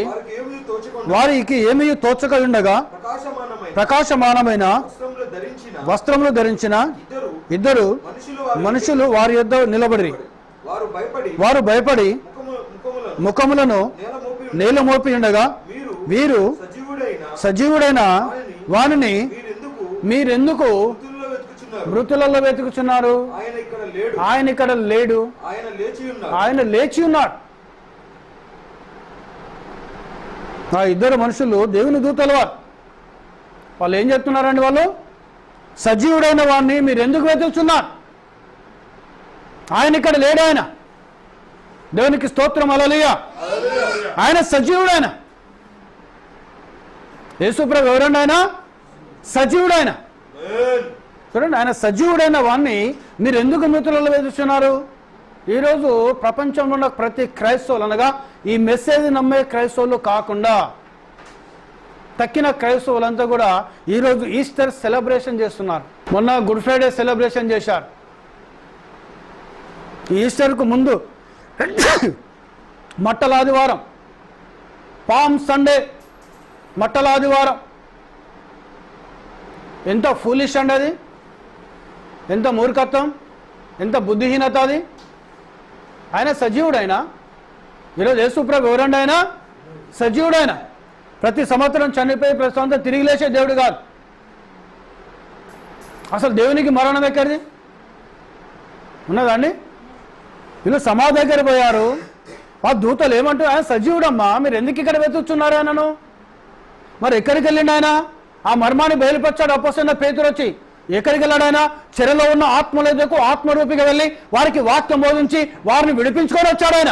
వారికి ఏమీ తోచక ఉండగా ప్రకాశమానమైన వస్త్రములు ధరించిన ఇద్దరు మనుషులు వారి యొద్ద నిలబడి వారు భయపడి ముఖములను నేల మోపి ఉండగా వీరు సజీవుడైన వానిని మీరెందుకు మృతులలో వెతుకుచున్నారు? ఆయన ఇక్కడ లేడు, ఆయన లేచి ఉన్నాడు. ఆ ఇద్దరు మనుషులు దేవుని దూతల వారు. వాళ్ళు ఏం చెప్తున్నారండి? వాళ్ళు సజీవుడైన వాడిని మీరు ఎందుకు వెతుకుతున్నారు? ఆయన ఇక్కడ లేడు. ఆయన దేవునికి స్తోత్రం. హల్లెలూయా. ఆయన సజీవుడు. ఆయన యేసుప్రభు ఎవరండి? ఆయన సజీవుడు. ఆయన చూడండి, ఆయన సజీవుడైన వాణ్ణి మీరు ఎందుకు మృతులలో వేధిస్తున్నారు? ఈరోజు ప్రపంచంలో ఉన్న ప్రతి క్రైస్తవులు, అనగా ఈ మెసేజ్ నమ్మే క్రైస్తవులు కాకుండా తక్కిన క్రైస్తవులంతా కూడా ఈరోజు ఈస్టర్ సెలబ్రేషన్ చేస్తున్నారు. మొన్న గుడ్ ఫ్రైడే సెలబ్రేషన్ చేశారు. ఈస్టర్కు ముందు మట్టల ఆదివారం, పామ్ సండే, మట్టల ఆదివారం. ఎంత ఫూలిష్ అండి అది! ఎంత మూర్ఖత్వం, ఎంత బుద్ధిహీనత అది! ఆయన సజీవుడైన ఈరోజు యేసుప్రభు ఎవరండి? ఆయన సజీవుడైన ప్రతి సంవత్సరం చనిపోయి ప్రతి సంవత్సరం తిరిగి లేచే దేవుడు కాదు. అసలు దేవునికి మరణం ఎక్కడిది ఉన్నదండి? వీళ్ళు సమాధి దగ్గర పోయారు. ఆ దూతలు ఏమంటారు? ఆయన సజీవుడమ్మా, మీరు ఎందుకు ఇక్కడ వెతుకుతున్నారు ఆయనను? మరి ఎక్కడికి వెళ్ళిండు ఆయన? ఆ మర్మాన్ని బయలుపరిచాడు అపోస్తలుడైన పేతురు వచ్చి. ఎక్కడికి వెళ్ళాడు ఆయన? చెరలో ఉన్న ఆత్మల దగ్గరకు ఆత్మరూపిగా వెళ్ళి వారికి వాక్యం బోధించి వారిని విడిపించుకొని వచ్చాడు ఆయన.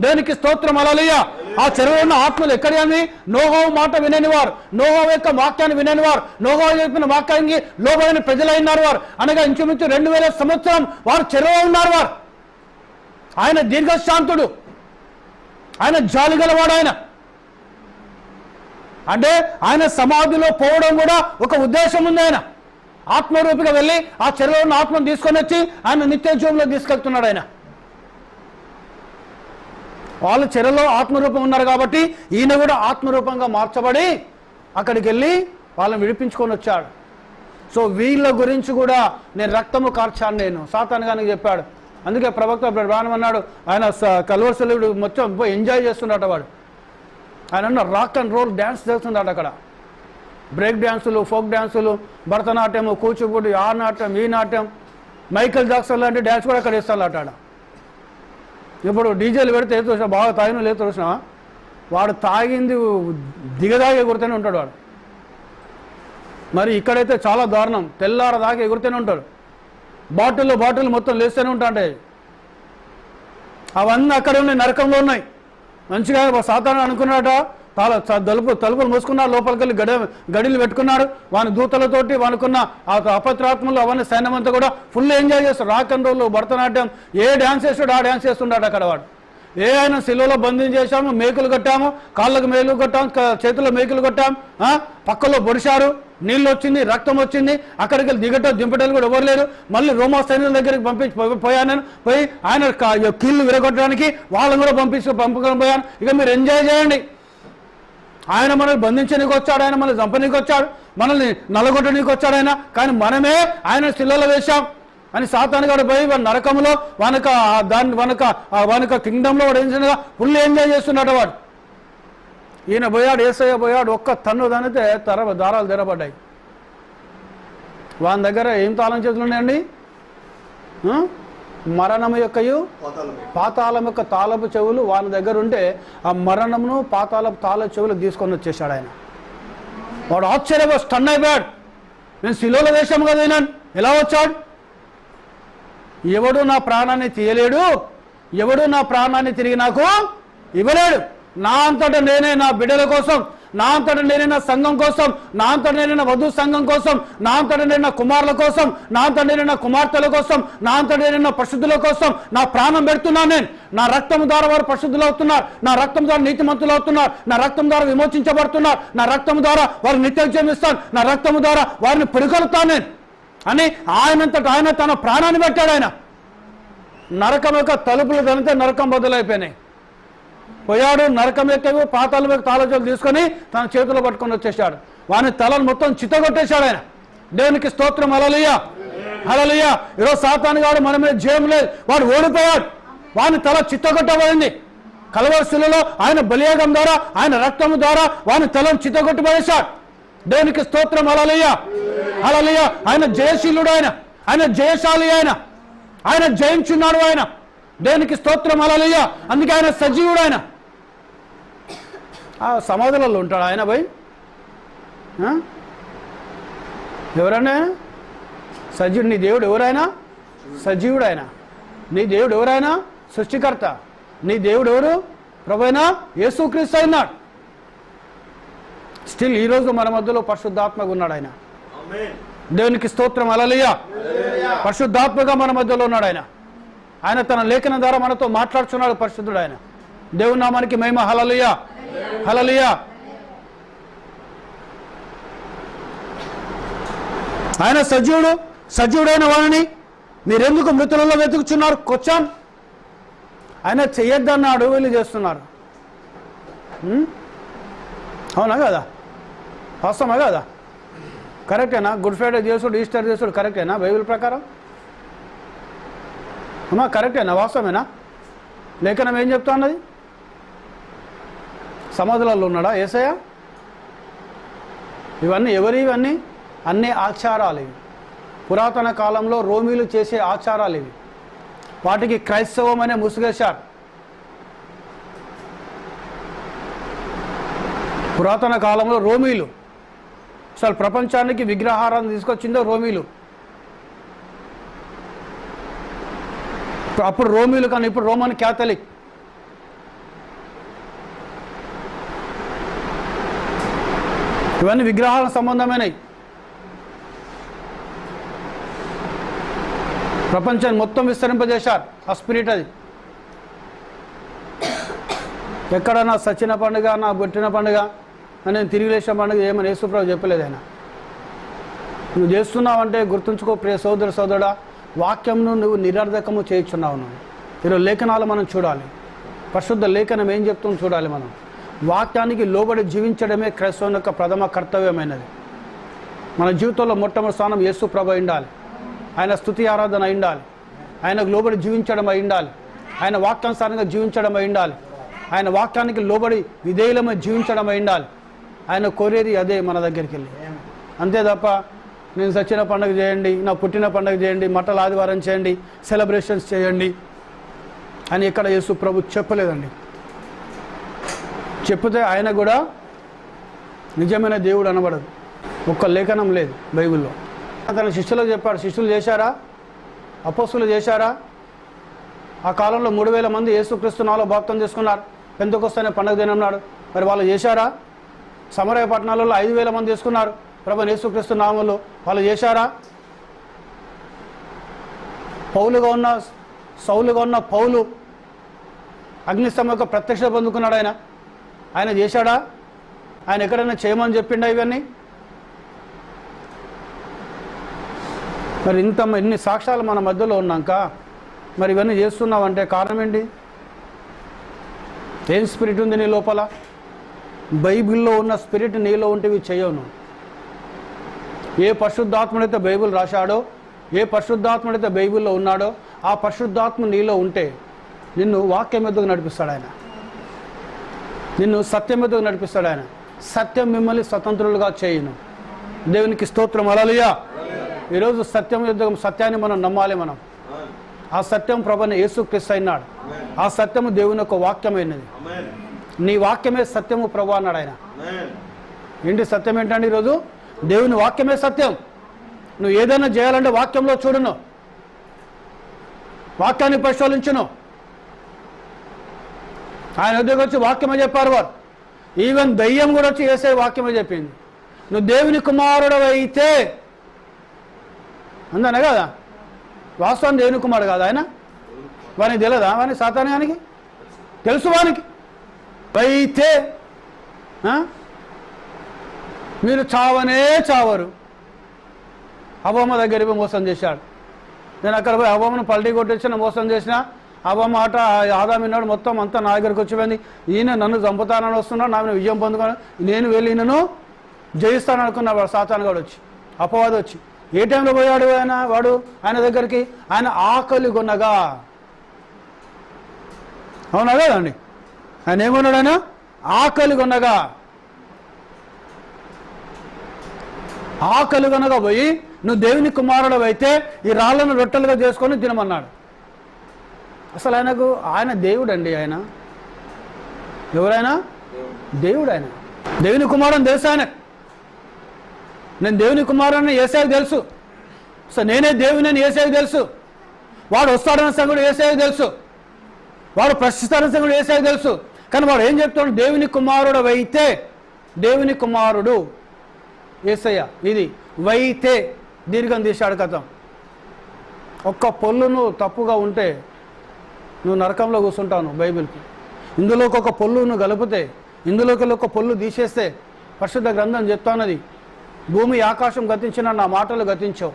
దేవునికి స్తోత్రం. హల్లెలూయా. ఆ చెరలో ఉన్న ఆత్మలు ఎక్కడి? నోహోవు మాట వినేనివారు, నోహోవు యొక్క వాక్యాన్ని వినేనివారు, నోహోవు చెప్పిన వాక్యానికి లోబడిన ప్రజలైనారు వారు. అనగా ఇంచుమించు 2000 సంవత్సరం వారు చెరలో ఉన్నారు వారు. ఆయన దీర్ఘశాంతుడు, ఆయన జాలిగలవాడు. ఆయన అంటే ఆయన సమాధిలో పోవడం కూడా ఒక ఉద్దేశం ఉంది. ఆయన ఆత్మరూపిగా వెళ్ళి ఆ చెరలో ఉన్న ఆత్మను తీసుకొని వచ్చి ఆయన నిత్య జీవంలో తీసుకెళ్తున్నాడు. ఆయన వాళ్ళు చెరలో ఆత్మరూపం ఉన్నారు కాబట్టి ఈయన కూడా ఆత్మరూపంగా మార్చబడి అక్కడికి వెళ్ళి వాళ్ళని విడిపించుకొని వచ్చాడు. సో వీళ్ళ గురించి కూడా నేను రక్తము కార్చాను నేను, సాతాను గానికి చెప్పాడు. అందుకే ప్రవక్త బ్రహ్మానం అన్నాడు, ఆయన కల్వరిసెలవుడు మొత్తం పోయి ఎంజాయ్ చేస్తున్నాడు వాడు. ఆయన రాక్ అండ్ రోల్ డ్యాన్స్ చేస్తున్నాడు అక్కడ. బ్రేక్ డ్యాన్సులు, ఫోక్ డ్యాన్సులు, భరతనాట్యము, కూచిపూడి, ఆ నాట్యం, ఈ నాట్యం, మైకేల్ జాక్సన్ లాంటి డ్యాన్స్ కూడా అక్కడ వేస్తాడు అట. ఇప్పుడు డీజేలు పెడితే చూసినా బాగా తాగిన లేదు చూసినా, వాడు తాగింది దిగదాగి ఎగురుతూనే ఉంటాడు వాడు. మరి ఇక్కడైతే చాలా దారుణం, తెల్లార దాకా ఎగురుతూనే ఉంటాడు. బాటిల్ మొత్తం లేస్తూనే ఉంటాయి. అవన్నీ అక్కడ ఉన్నాయి, నరకంలో ఉన్నాయి. మంచిగా సాతాను అనుకున్నాడట, తలుపులు మూసుకున్నాడు, లోపలికి వెళ్ళి గడిలు పెట్టుకున్నాడు. వాని దూతలతోటి వానుకున్న ఆ అపత్రాత్మలు అవన్నీ సైన్యం అంతా కూడా ఫుల్ ఎంజాయ్ చేస్తాడు. రాక్ అండ్ రోల్, భరతనాట్యం, ఏ డ్యాన్స్ చేస్తాడు ఆ డ్యాన్స్ చేస్తున్నాడు అక్కడ వాడు. ఏ ఆయన శిలువలో బంధించి చేశాము, మేకులు కట్టాము, కాళ్ళకు మేకులు కట్టాము, చేతుల్లో మేకులు కట్టాము, పక్కలో పొడిచారు, నీళ్ళు వచ్చింది, రక్తం వచ్చింది. అక్కడికి వెళ్ళి దింపటలు కూడా ఎవరు లేరు. మళ్ళీ రోమా సైన్యుల దగ్గరికి పోయాను. పోయి ఆయన కీళ్ళు విరగొట్టడానికి వాళ్ళని కూడా పంపుకొని పోయాను. ఇక మీరు ఎంజాయ్ చేయండి. ఆయన మనల్ని బంధించడానికి వచ్చాడు, ఆయన మనల్ని చంపనీకి వచ్చాడు, మనల్ని నలగొట్టడానికి వచ్చాడు ఆయన. కానీ మనమే ఆయన శిలలో వేశాం అని సాతాను గారు పోయి నరకంలో వానక కింగ్డంలో వాడు ఏం చేసినా ఫుల్ ఎంజాయ్ చేస్తున్నాడు వాడు. ఈయన పోయాడు, యేసయ్య పోయాడు, ఒక్క తన్ను దానితే దారాలు తెరబడ్డాయి. వాని దగ్గర ఏం తాళం చేతులు ఉన్నాయండి? మరణం యొక్కయు పాతాళం యొక్క తాళపు చెవులు వాని దగ్గర ఉంటే ఆ మరణమును పాతాళపు తాళపు చెవులు తీసుకొని వచ్చేసాడు ఆయన. వాడు ఆశ్చర్యంగా స్టన్ అయిపోయాడు. నేను శిలువలో వేశాము కదా ఈయన ఎలా వచ్చాడు? ఎవడు నా ప్రాణాన్ని తీయలేడు, ఎవడు నా ప్రాణాన్ని తిరిగి నాకు ఇవ్వలేడు. నా అంతటా నేనే నా బిడ్డల కోసం, నా అంతటా నేనే నా సంఘం కోసం, నా అంతటా నేనే నా వధు సంఘం కోసం, నా అంతటా నేనే నా కుమారుల కోసం, నా అంతటా నేనే నా కుమార్తెల కోసం, నా అంతటా నేనే నా పరిశుద్ధుల కోసం నా ప్రాణం పెడుతున్నాను నేను. నా రక్తం ద్వారా వారు పరిశుద్ధులు అవుతున్నారు, నా రక్తం ద్వారా నీతిమంతులు అవుతున్నారు, నా రక్తం ద్వారా విమోచించబడుతున్నారు, నా రక్తం ద్వారా వారు నిత్యం ఇస్తాను, నా రక్తం ద్వారా వారిని పురికొలుతాను నేను అని ఆయనంతటా ఆయన తన ప్రాణాన్ని పెట్టాడు. ఆయన నరకం యొక్క తలుపులు తనితే నరకం బదులైపోయినాయి. పోయాడు, నరకం ఎక్కవు పాతాల మీద తాళజోలు తీసుకొని తన చేతిలో పట్టుకొని వచ్చేసాడు. వాని తలను మొత్తం చిత్తగొట్టేశాడు ఆయన. దేవునికి స్తోత్రం. హల్లెలూయా, హల్లెలూయా. ఈరోజు సాతాను గాడు మన మీద జయం లేదు, వాడు ఓడిపోయాడు. వాని తల చిత్తగొట్టబడింది. కల్వరి శిలువలో ఆయన బలియాగం ద్వారా, ఆయన రక్తము ద్వారా వాని తలను చిత్తగొట్టబడేశాడు. దేవునికి స్తోత్రం. హల్లెలూయా, హల్లెలూయా. ఆయన జయశీలుడు, ఆయన జయశాలి, ఆయన జయించున్నాడు ఆయన. దేవునికి స్తోత్రం. హల్లెలూయా. అందుకే ఆయన సజీవుడు. ఆయన ఆ సమాధులలో ఉంటాడు ఆయన. పోయి ఎవరైనా సజీవుడు, నీ దేవుడు ఎవరైనా సజీవుడు. ఆయన నీ దేవుడు ఎవరైనా సృష్టికర్త. నీ దేవుడు ఎవరు? ప్రభువైన యేసుక్రీస్తు అయినాడు. స్టిల్ ఈరోజు మన మధ్యలో పరిశుద్ధాత్మగా ఉన్నాడు ఆయన. దేవునికి స్తోత్రం. హల్లెలూయా. పరిశుద్ధాత్మగా మన మధ్యలో ఉన్నాడు ఆయన. ఆయన తన లేఖనం ద్వారా మనతో మాట్లాడుతున్నాడు. పరిశుద్ధుడు ఆయన. దేవుని నామానికి మహిమ. హల్లెలూయా, హల్లెలూయా. ఆయన సజీవుడైన వాడిని మీరెందుకు మృతులలో వెతుకుచున్నారు? క్వశ్చన్. ఆయన చెయ్యొద్దన్నాడు, వీళ్ళు చేస్తున్నారు. అవునా కదా? వాస్తవమా కదా? కరెక్టేనా? గుడ్ ఫ్రైడే చేసుడు, ఈస్టర్ చేసుడు కరెక్టేనా బైబిల్ ప్రకారం? అమ్మా కరెక్టేనా? వాస్తవమేనా? లేఖనం ఏం చెప్తా ఉన్నది? సమాధులలో ఉన్నాడా యేసయ్య? ఇవన్నీ ఇవన్నీ అన్ని ఆచారాలు ఇవి. పురాతన కాలంలో రోమీలు చేసే ఆచారాలు ఇవి. వాటికి క్రైస్తవం అనే ముసుగేశారు. పురాతన కాలంలో రోమీలు అసలు ప్రపంచానికి విగ్రహారాన్ని తీసుకొచ్చిందో రోమీలు. అప్పుడు రోమీలు కానీ ఇప్పుడు రోమన్ క్యాథలిక్. ఇవన్నీ విగ్రహాల సంబంధమైనవి. ప్రపంచాన్ని మొత్తం విస్తరింపజేశారు ఆ స్పిరిట్. అది ఎక్కడ నా సచిన పండుగ, నా బొట్టిన పండుగ, నేను తిరిగి లేచిన పండుగ ఏమని యేసుప్రభు చెప్పలేదు ఆయన. నువ్వు చేస్తున్నావంటే గుర్తుంచుకో ప్రియ సోదరుడా, వాక్యంను నువ్వు నిరర్ధకము చేయించున్నావు. నువ్వు ఈరోజు లేఖనాలు మనం చూడాలి. పరిశుద్ధ లేఖనం ఏం చెప్తుందో చూడాలి. మనం వాక్యానికి లోబడి జీవించడమే క్రైస్తవుని యొక్క ప్రథమ కర్తవ్యమైనది. మన జీవితంలో మొట్టమొదటి స్థానం యేసుప్రభు ఉండాలి. ఆయన స్తుతి ఆరాధన ఉండాలి. ఆయనకు లోబడి జీవించడం అయి ఉండాలి. ఆయన వాక్యానుసారంగా జీవించడం అయి ఉండాలి. ఆయన వాక్యానికి లోబడి విధేయులమై జీవించడం అయి ఉండాలి. ఆయన కోరేది అదే మన దగ్గరికి వెళ్ళి. అంతే తప్ప నేను సచిన పండుగ చేయండి, నా పుట్టిన పండుగ చేయండి, మట్టల ఆదివారం చేయండి, సెలబ్రేషన్స్ చేయండి అని ఇక్కడ యేసు ప్రభు చెప్పలేదండి. చెప్తే ఆయన కూడా నిజమైన దేవుడు అనబడదు. ఒక్క లేఖనం లేదు బైబిల్లో. తన శిష్యులకు చెప్పాడు. శిష్యులు చేశారా? అపోస్తులు చేశారా? ఆ కాలంలో 3000 మంది యేసుక్రీస్తు నామములో బాప్తిసం చేసుకున్నారు. పెంతెకొస్తు అనే పండుగ దినన్నాడు. మరి వాళ్ళు చేశారా? సమరయ పట్టణాలలో 5000 మంది చేసుకున్నారు ప్రభువైన యేసుక్రీస్తు నామములో. వాళ్ళు చేశారా? సౌలుగా ఉన్న పౌలు అగ్నిస్తంభం యొక్క ప్రత్యక్ష పొందుకున్నాడు. ఆయన చేశాడా? ఆయన ఎక్కడైనా చేయమని చెప్పిండా ఇవన్నీ? మరి ఇన్ని సాక్ష్యాలు మన మధ్యలో ఉన్నాక మరి ఇవన్నీ చేస్తున్నావంటే కారణం ఏంటి? ఏం స్పిరిట్ ఉంది నీ లోపల? బైబిల్లో ఉన్న స్పిరిట్ నీలో ఉంటే ఇవి చేయను. ఏ పరిశుద్ధాత్ముడైతే బైబిల్ రాశాడో, ఏ పరిశుద్ధాత్ముడైతే బైబిల్లో ఉన్నాడో ఆ పరిశుద్ధాత్మ నీలో ఉంటే నిన్ను వాక్యం ఎదుగు నడిపిస్తాడు ఆయన. నిన్ను సత్యం ఎదుగు నడిపిస్తాడు ఆయన. సత్యం మిమ్మల్ని స్వతంత్రులుగా చేయును. దేవునికి స్తోత్రం. హల్లెలూయా. ఈరోజు సత్యాన్ని మనం నమ్మాలి. మనం ఆ సత్యం ప్రభువైన యేసుక్రీస్తు అయినాడు. ఆ సత్యము దేవుని యొక్క వాక్యమైనది. నీ వాక్యమే సత్యము ప్రభు అన్నాడు ఆయన. ఏంటి సత్యం ఏంటండి? ఈరోజు దేవుని వాక్యమే సత్యం. నువ్వు ఏదైనా చేయాలంటే వాక్యంలో చూడును, వాక్యాన్ని పరిశోధించును. ఆయన వద్దకు వచ్చి వాక్యమే చెప్పారు వారు. ఈవెన్ దయ్యం కూడా వచ్చి యేసయ్య వాక్యమే చెప్పింది. నువ్వు దేవుని కుమారుడు అయితే అందనే కదా. వాస్తవం దేవుని కుమారుడు కాదు ఆయన. వానికి తెలియదా? వాని సాతానానికి తెలుసు. వానికి అయితే మీరు చావరు. అవ్వమ్మ దగ్గర పోయి మోసం చేశాడు. నేను అక్కడ పోయి అవ్వమ్మను పల్టీ కొట్టించిన మోసం చేసిన అవ్వమ్మ ఆట ఆదాం విన్నాడు. మొత్తం అంతా నా దగ్గరికి వచ్చిపోయింది. ఈయన నన్ను చంపుతానని వస్తున్నాడు, నా విజయం పొందుకొని నేను వెళ్ళి ఈయనను జయిస్తాను అనుకున్నా. వాడు సాతాను కూడా వచ్చి, అపవాది వచ్చి. ఏ టైంలో పోయాడు ఆయన దగ్గరికి? ఆయన ఆకలి కొనగా. అవునా కదండి? ఆయన ఏమన్నాడు? ఆయన ఆకలి కొనగా పోయి నువ్వు దేవుని కుమారుడు అయితే ఈ రాళ్లను రొట్టెలుగా చేసుకొని తినమన్నాడు. అసలు ఆయన దేవుడు అండి. ఆయన ఎవరైనా దేవుడు. ఆయన దేవుని కుమారుని తెలుసు. ఆయన నేను దేవుని కుమారుని యేసయ్యకు తెలుసు. సో నేనే దేవుని అని యేసయ్యకు తెలుసు. వాడు వస్తాడన్న సంగతి యేసయ్యకు తెలుసు, వాడు ప్రశ్నిస్తాడన్న సంగతి యేసయ్యకు తెలుసు. కానీ వాడు ఏం చెప్తాడు? దేవుని కుమారుడు వైతే, దేవుని కుమారుడు యేసయ్య, ఇది వైతే దీర్ఘం తీశాడు కథం. ఒక్క పొల్లును తప్పుగా ఉంటే నువ్వు నరకంలో కూర్చుంటాను. బైబిల్కి ఇందులోకి ఒక పొల్లును కలిపితే, ఇందులోకి ఒక పొల్లు తీసేస్తే పరిశుద్ధ గ్రంథం చెప్తానది, భూమి ఆకాశం గతించిన నా మాటలు గతించవు.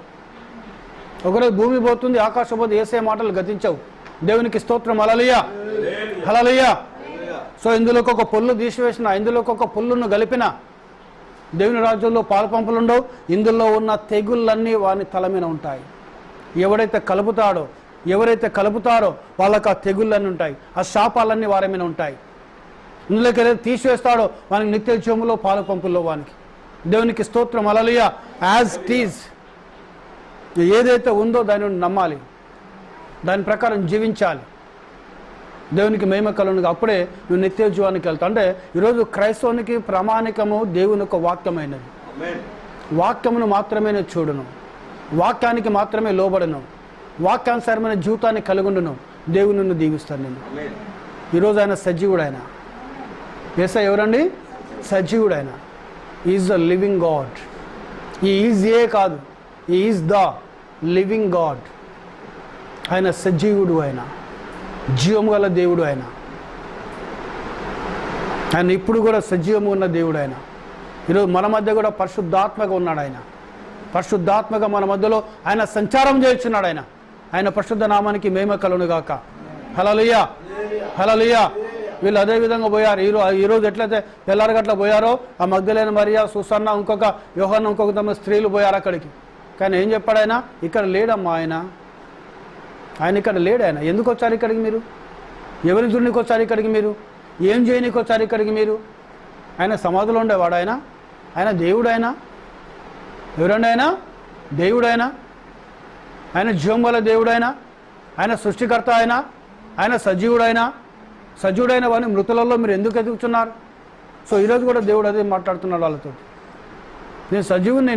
ఒకరోజు భూమి పోతుంది, ఆకాశం పోతే యేసయ్య మాటలు గతించవు. దేవునికి స్తోత్రం. హల్లెలూయా, హల్లెలూయా. సో ఇందులోకి ఒక పొల్లు తీసివేసిన, ఇందులోకి ఒక పొల్లును కలిపిన దేవుని రాజ్యంలో పాలపంపులు ఉండవు. ఇందులో ఉన్న తెగుళ్ళన్నీ వాని తల మీద ఉంటాయి. ఎవరైతే కలుపుతారో వాళ్ళకి ఆ తెగుళ్ళన్నీ ఉంటాయి, ఆ శాపాలన్నీ వారి మీద ఉంటాయి. ఇందులోకి ఏదైతే తీసివేస్తాడో వానికి నిత్య జీవములో పాలపంపుల్లో వానికి. దేవునికి స్తోత్రం. హల్లెలూయా. యాజ్ ఇట్ ఈజ్, ఏదైతే ఉందో దాన్ని నమ్మాలి, దాని ప్రకారం జీవించాలి. దేవునికి మహిమ కలుగును. అప్పుడే నువ్వు నిత్య జీవానికి వెళ్తావు. అంటే ఈరోజు క్రైస్తవునికి ప్రామాణికము దేవుని యొక్క వాక్యమైనది. వాక్యమును మాత్రమే నేను చూడును, వాక్యానికి మాత్రమే లోబడను, వాక్యానుసారమైన జీవితాన్ని కలిగుండును. దేవుని నిన్ను దీవిస్తాను నేను. ఈరోజు ఆయన సజీవుడు. ఆయన యేసయ్య ఎవరండి? సజీవుడు. ఆయన ఈజ్ ద లివింగ్ గాడ్. ఈ ఈజ్ ఏ కాదు, ఈ ఈజ్ ద లివింగ్ గాడ్. ఆయన సజీవుడు, ఆయన జీవము గల దేవుడు. ఆయన ఇప్పుడు కూడా సజీవము ఉన్న దేవుడు. ఆయన ఈరోజు మన మధ్య కూడా పరిశుద్ధాత్మగా ఉన్నాడు. ఆయన పరిశుద్ధాత్మగా మన మధ్యలో ఆయన సంచారం చేస్తున్నాడు. ఆయన పరిశుద్ధ నామానికి మహిమ కలుగును గాక. హల్లెలూయా, హల్లెలూయా. వీళ్ళు అదే విధంగా పోయారు. ఈరోజు ఎట్లయితే తెల్లారగట్ల పోయారో ఆ మగ్దలేన మరియా, సుసన్న, ఇంకొక యోహన్న, ఇంకొక తమ స్త్రీలు పోయారు అక్కడికి. కానీ ఏం చెప్పాడు? ఆయన ఇక్కడ లేడమ్మా. ఆయన ఇక్కడ లేడు. ఆయన ఎందుకు వచ్చారు ఇక్కడికి? మీరు ఎవరి చూడనికి వచ్చారు ఇక్కడికి? మీరు ఏం చేయనికి వచ్చారు ఇక్కడికి? మీరు ఆయన సమాధిలో ఉండేవాడు. ఆయన దేవుడు. ఎవరండి? ఆయన దేవుడు. ఆయన జీవం గల దేవుడు. ఆయన సృష్టికర్త. ఆయన సజీవుడైన వాడిని మృతులలో మీరు ఎందుకు ఎదుగుతున్నారు? సో ఈరోజు కూడా దేవుడు అదే మాట్లాడుతున్నాడు వాళ్ళతో. నేను సజీవుని,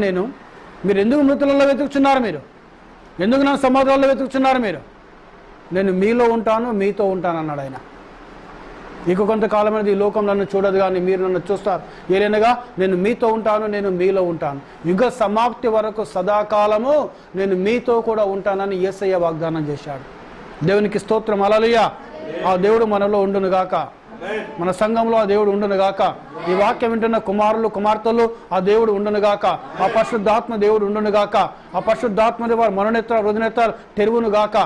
మీరు ఎందుకు మృతులలో వెతుకుతున్నారు? మీరు ఎందుకు నా సమాధానంలో వెతుకుతున్నారు? నేను మీలో ఉంటాను, మీతో ఉంటాను అన్నాడు ఆయన. ఇక కొంతకాలమైనది ఈ లోకం నన్ను చూడదు, కానీ మీరు నన్ను చూస్తారు. ఏలైనగా నేను మీతో ఉంటాను, నేను మీలో ఉంటాను, యుగ సమాప్తి వరకు సదాకాలము నేను మీతో కూడా ఉంటానని యేసయ్య వాగ్దానం చేశాడు. దేవునికి స్తోత్రం. హల్లెలూయా. ఆ దేవుడు మనలో ఉండును గాక, మన సంఘంలో ఆ దేవుడు ఉండును గాక, ఈ వాక్యం వింటున్న కుమారులు కుమార్తెలు ఆ దేవుడు ఉండును గాక, ఆ పరిశుద్ధాత్మ దేవుడు ఉండును గాక, ఆ పరిశుద్ధాత్మ వారు మనోనేత్ర హృదయనేత్రాలు తెరువును గాక.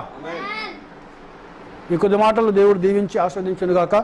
ఈ కొద్ది మాటలు దేవుడు దీవించి ఆస్వాదించును గాక.